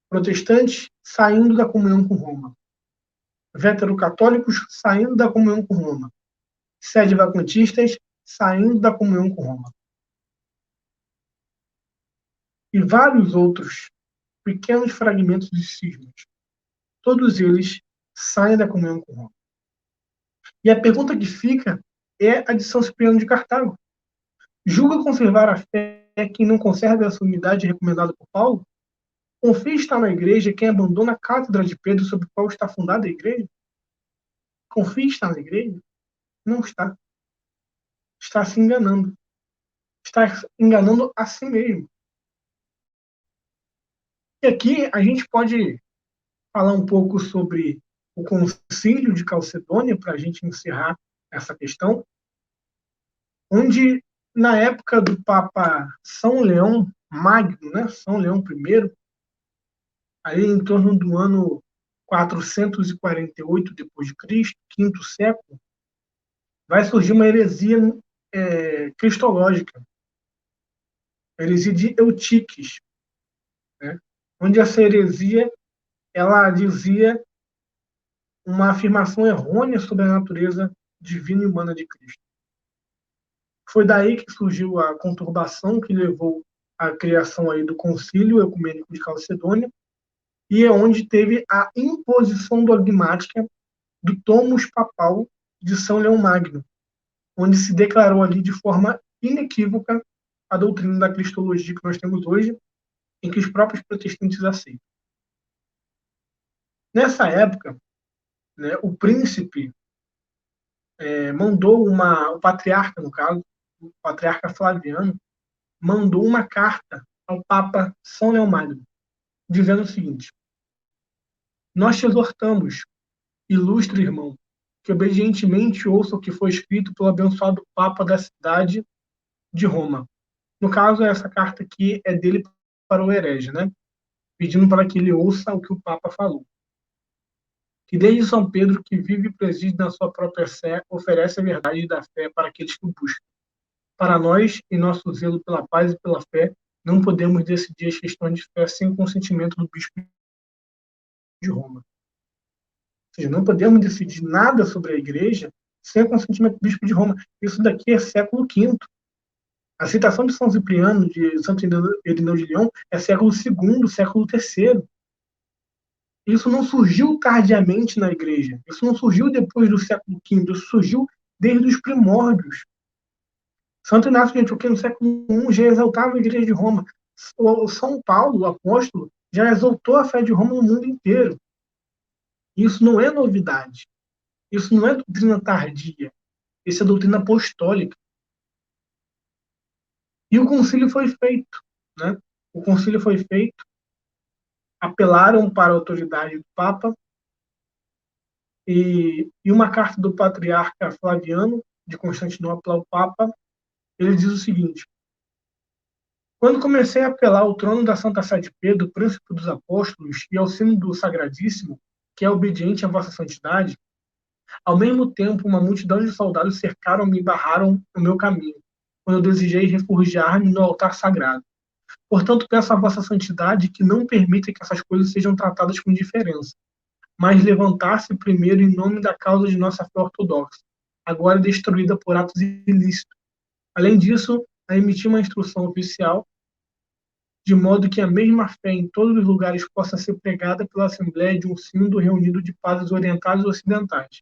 Protestantes saindo da comunhão com Roma. Veterocatólicos saindo da comunhão com Roma. Sede-vacantistas saindo da comunhão com Roma. E vários outros pequenos fragmentos de cismas. Todos eles saem da comunhão com Roma. E a pergunta que fica é a de São Cipriano de Cartago. Julga conservar a fé quem não conserva essa unidade recomendada por Paulo? Confia estar na igreja quem abandona a cátedra de Pedro sobre a qual está fundada a igreja? Confia estar na igreja? Não está. Está se enganando. Está enganando a si mesmo. E aqui a gente pode falar um pouco sobre o Concílio de Calcedônia, para a gente encerrar essa questão, onde, na época do Papa São Leão Magno, né, São Leão I, aí em torno do ano 448 depois de Cristo, quinto século, vai surgir uma heresia cristológica, a heresia de Eutiques, né, onde essa heresia ela dizia uma afirmação errônea sobre a natureza divina e humana de Cristo. Foi daí que surgiu a conturbação que levou à criação aí do Concílio Ecumênico de Calcedônia, e é onde teve a imposição dogmática do Tomos Papal de São Leão Magno, onde se declarou ali de forma inequívoca a doutrina da cristologia que nós temos hoje, em que os próprios protestantes aceitam. Nessa época, né, o príncipe mandou o patriarca, no caso, o patriarca Flaviano, mandou uma carta ao Papa São Leão Magno, dizendo o seguinte: nós te exortamos, ilustre irmão, que obedientemente ouça o que foi escrito pelo abençoado Papa da cidade de Roma. No caso, essa carta aqui é dele para o herege, né? Pedindo para que ele ouça o que o Papa falou. Que desde São Pedro, que vive e preside na sua própria sé, oferece a verdade da fé para aqueles que o buscam. Para nós, em nosso zelo pela paz e pela fé, não podemos decidir as questões de fé sem consentimento do bispo de Roma. Ou seja, não podemos decidir nada sobre a igreja sem o consentimento do bispo de Roma. Isso daqui é século V. A citação de São Cipriano, de Santo Irineu de Lyon, é século II, século III. Isso não surgiu tardiamente na igreja. Isso não surgiu depois do século V. Isso surgiu desde os primórdios. Santo Inácio de Antioquia, no século I, já exaltava a igreja de Roma. O São Paulo, o apóstolo, já exaltou a fé de Roma no mundo inteiro. Isso não é novidade. Isso não é doutrina tardia. Isso é doutrina apostólica. E o concílio foi feito. Né? O concílio foi feito, apelaram para a autoridade do Papa, e uma carta do patriarca Flaviano, de Constantinopla, ao Papa, ele diz o seguinte: quando comecei a apelar ao trono da Santa Sé de Pedro, príncipe dos apóstolos, e ao sino do Sagradíssimo, que é obediente à vossa santidade, ao mesmo tempo uma multidão de soldados cercaram-me e barraram o meu caminho, quando eu desejei refugiar-me no altar sagrado. Portanto, peço à vossa santidade que não permita que essas coisas sejam tratadas com indiferença, mas levantar-se primeiro em nome da causa de nossa fé ortodoxa, agora destruída por atos ilícitos. Além disso, a emitir uma instrução oficial, de modo que a mesma fé em todos os lugares possa ser pregada pela Assembleia de um sínodo reunido de padres orientais e ocidentais.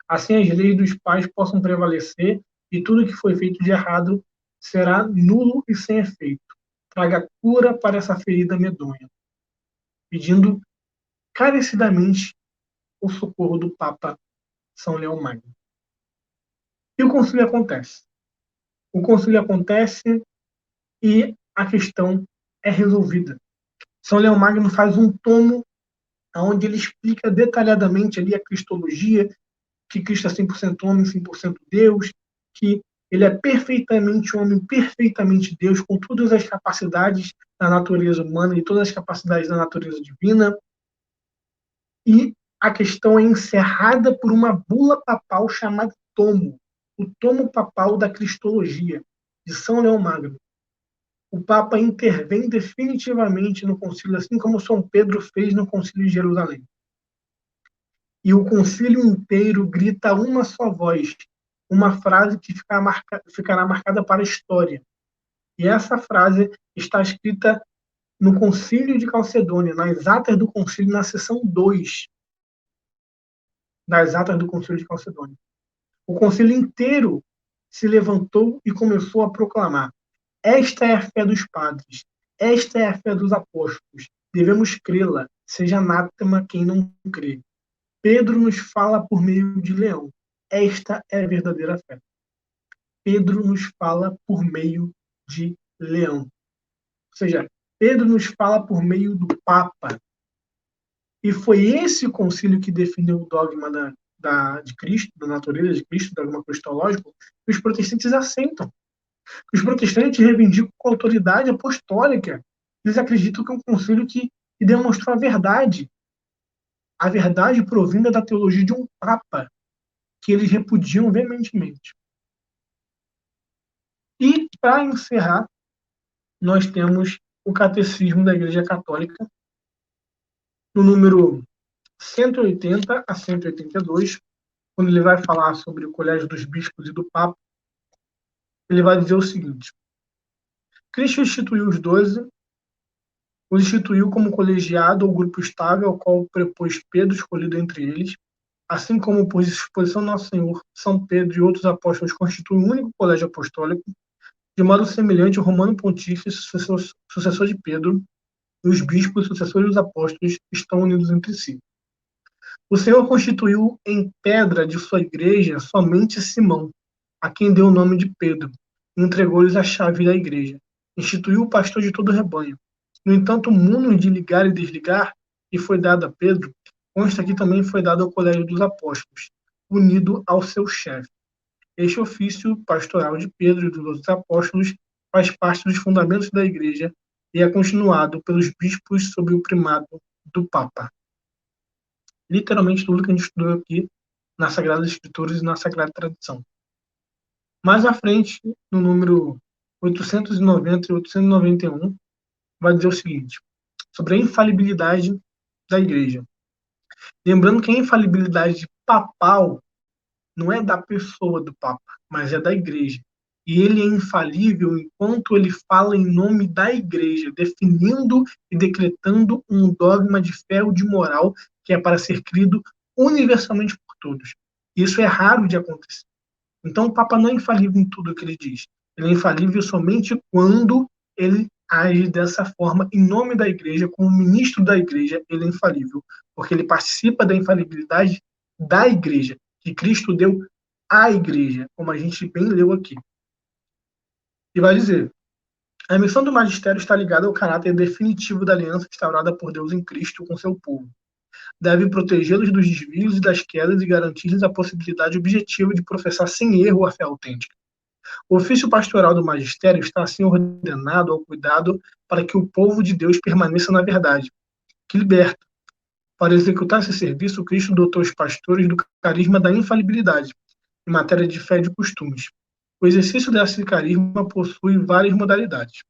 Assim, as leis dos pais possam prevalecer e tudo que foi feito de errado será nulo e sem efeito. Traga cura para essa ferida medonha. Pedindo carecidamente o socorro do Papa São Leão Magno. E o concílio acontece. O concílio acontece e a questão é resolvida. São Leão Magno faz um tomo onde ele explica detalhadamente ali a cristologia, que Cristo é 100% homem, 100% Deus, que ele é perfeitamente homem, perfeitamente Deus, com todas as capacidades da natureza humana e todas as capacidades da natureza divina. E a questão é encerrada por uma bula papal chamada Tomo, o Tomo Papal da Cristologia, de São Leão Magno. O Papa intervém definitivamente no concílio, assim como São Pedro fez no concílio de Jerusalém. E o concílio inteiro grita uma só voz, uma frase que ficará marcada para a história. E essa frase está escrita no concílio de Calcedônia, nas atas do concílio, na seção 2 das atas do concílio de Calcedônia. O concílio inteiro se levantou e começou a proclamar: esta é a fé dos padres, esta é a fé dos apóstolos, devemos crê-la, seja anátema quem não crê. Pedro nos fala por meio de Leão, esta é a verdadeira fé. Pedro nos fala por meio de Leão. Ou seja, Pedro nos fala por meio do Papa. E foi esse concílio que definiu o dogma de Cristo, da natureza de Cristo, do dogma cristológico, que os protestantes assentam. Os protestantes reivindicam com autoridade apostólica. Eles acreditam que é um concílio que demonstrou a verdade provinda da teologia de um Papa, que eles repudiam veementemente. E, para encerrar, nós temos o Catecismo da Igreja Católica, no número 180 a 182, quando ele vai falar sobre o Colégio dos Bispos e do Papa, ele vai dizer o seguinte: Cristo instituiu os 12, os instituiu como colegiado ou grupo estável, ao qual prepôs Pedro, escolhido entre eles, assim como por disposição do Nosso Senhor, São Pedro e outros apóstolos constituem um único colégio apostólico, de modo semelhante, o Romano Pontífice, sucessor de Pedro, e os bispos, sucessores dos apóstolos, estão unidos entre si. O Senhor constituiu em pedra de sua igreja somente Simão, a quem deu o nome de Pedro, e entregou-lhes a chave da igreja. Instituiu o pastor de todo o rebanho. No entanto, o mundo de ligar e desligar, que foi dado a Pedro, consta que também foi dado ao colégio dos apóstolos, unido ao seu chefe. Este ofício pastoral de Pedro e dos outros apóstolos faz parte dos fundamentos da igreja e é continuado pelos bispos sob o primado do Papa. Literalmente tudo que a gente estudou aqui nas Sagradas Escrituras e na Sagrada Tradição. Mais à frente, no número 890 e 891, vai dizer o seguinte, sobre a infalibilidade da Igreja. Lembrando que a infalibilidade papal não é da pessoa do Papa, mas é da Igreja. e ele é infalível enquanto ele fala em nome da igreja, definindo e decretando um dogma de fé ou de moral que é para ser crido universalmente por todos. Isso é raro de acontecer. Então, o Papa não é infalível em tudo o que ele diz. Ele é infalível somente quando ele age dessa forma em nome da igreja, como ministro da igreja, ele é infalível, porque ele participa da infalibilidade da igreja, que Cristo deu à igreja, como a gente bem leu aqui. E vai dizer: a missão do magistério está ligada ao caráter definitivo da aliança instaurada por Deus em Cristo com seu povo. Deve protegê-los dos desvios e das quedas e garantir-lhes a possibilidade objetiva de professar sem erro a fé autêntica. O ofício pastoral do magistério está assim ordenado ao cuidado para que o povo de Deus permaneça na verdade, que liberta. Para executar esse serviço, Cristo dotou os pastores do carisma da infalibilidade, em matéria de fé e de costumes. O exercício desse carisma possui várias modalidades.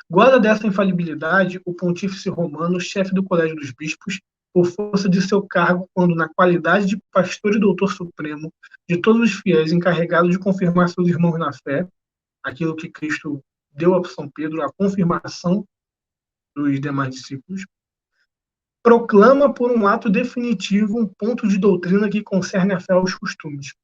Guarda dessa infalibilidade o pontífice romano, chefe do colégio dos bispos, por força de seu cargo, quando, na qualidade de pastor e doutor supremo de todos os fiéis encarregados de confirmar seus irmãos na fé, aquilo que Cristo deu a São Pedro, a confirmação dos demais discípulos, proclama por um ato definitivo um ponto de doutrina que concerne a fé aos costumes.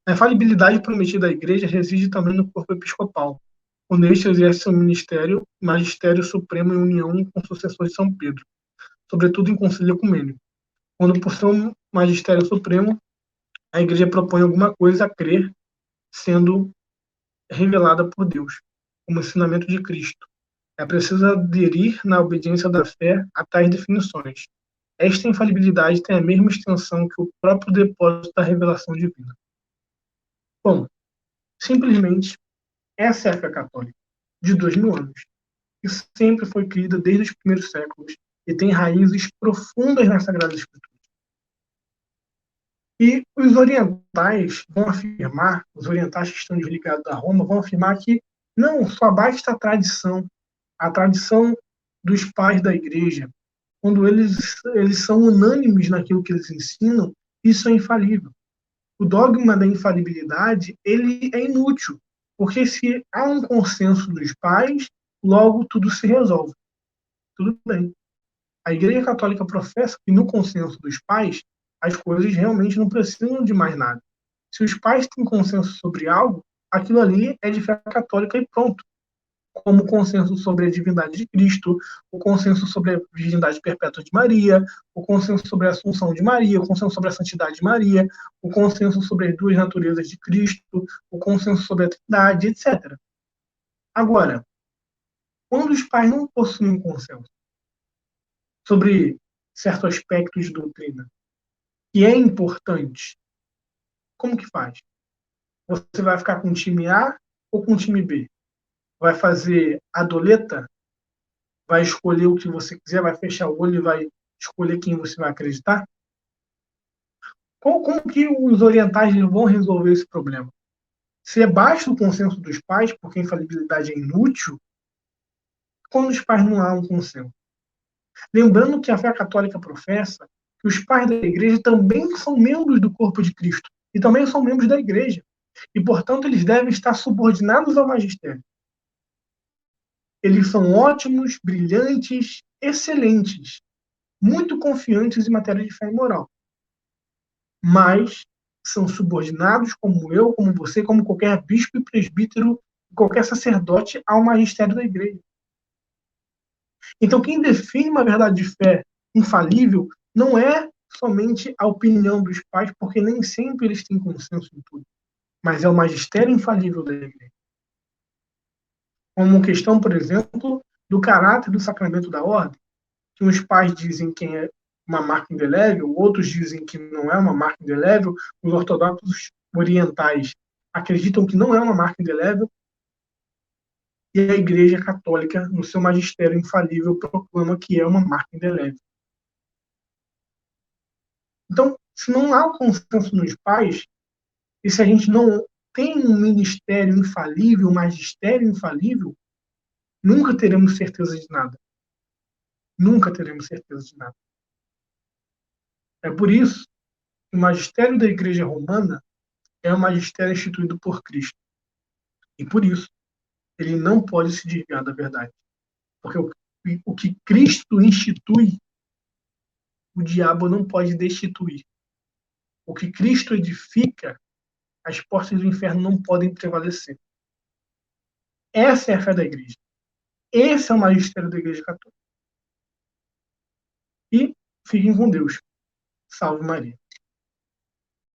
A infalibilidade prometida à Igreja reside também no corpo episcopal, onde este exerce seu ministério, magistério supremo em união com o sucessor de São Pedro, sobretudo em concílio ecumênico, quando por seu magistério supremo a Igreja propõe alguma coisa a crer, sendo revelada por Deus, como ensinamento de Cristo. É preciso aderir na obediência da fé a tais definições. Esta infalibilidade tem a mesma extensão que o próprio depósito da revelação divina. Bom, simplesmente, essa é a fé católica, de 2000 anos, que sempre foi crida desde os primeiros séculos e tem raízes profundas na Sagrada Escritura. E os orientais vão afirmar, os orientais que estão ligados a Roma, vão afirmar que não, só basta a tradição dos pais da igreja. Quando eles são unânimes naquilo que eles ensinam, isso é infalível. O dogma da infalibilidade, ele é inútil, porque se há um consenso dos pais, logo tudo se resolve. Tudo bem. A Igreja Católica professa que no consenso dos pais, as coisas realmente não precisam de mais nada. Se os pais têm consenso sobre algo, aquilo ali é de fé católica e pronto. Como o consenso sobre a divindade de Cristo, o consenso sobre a virgindade perpétua de Maria, o consenso sobre a assunção de Maria, o consenso sobre a santidade de Maria, o consenso sobre as duas naturezas de Cristo, o consenso sobre a Trindade, etc. Agora, quando os pais não possuem consenso sobre certo aspecto de doutrina, que é importante, como que faz? Você vai ficar com o time A ou com o time B? Vai fazer a doleta? Vai escolher o que você quiser? Vai fechar o olho e vai escolher quem você vai acreditar? Como que os orientais vão resolver esse problema? Se é baixo o consenso dos pais, porque a infalibilidade é inútil, quando os pais não há um consenso? Lembrando que a fé católica professa que os pais da igreja também são membros do corpo de Cristo e também são membros da igreja. E, portanto, eles devem estar subordinados ao magistério. Eles são ótimos, brilhantes, excelentes, muito confiantes em matéria de fé e moral. Mas são subordinados, como eu, como você, como qualquer bispo e presbítero, qualquer sacerdote, ao magistério da igreja. Então, quem define uma verdade de fé infalível não é somente a opinião dos pais, porque nem sempre eles têm consenso em tudo, mas é o magistério infalível da igreja. Como questão, por exemplo, do caráter do sacramento da ordem, que os pais dizem que é uma marca indelével, outros dizem que não é uma marca indelével, os ortodoxos orientais acreditam que não é uma marca indelével, e a Igreja Católica, no seu magistério infalível, proclama que é uma marca indelével. Então, se não há consenso nos pais, e se a gente não tem um ministério infalível, um magistério infalível, nunca teremos certeza de nada. Nunca teremos certeza de nada. É por isso que o magistério da Igreja Romana é um magistério instituído por Cristo. E por isso, ele não pode se desviar da verdade. Porque o que Cristo institui, o diabo não pode destituir. O que Cristo edifica, as portas do inferno não podem prevalecer. Essa é a fé da igreja. Esse é o magistério da Igreja Católica. E fiquem com Deus. Salve Maria.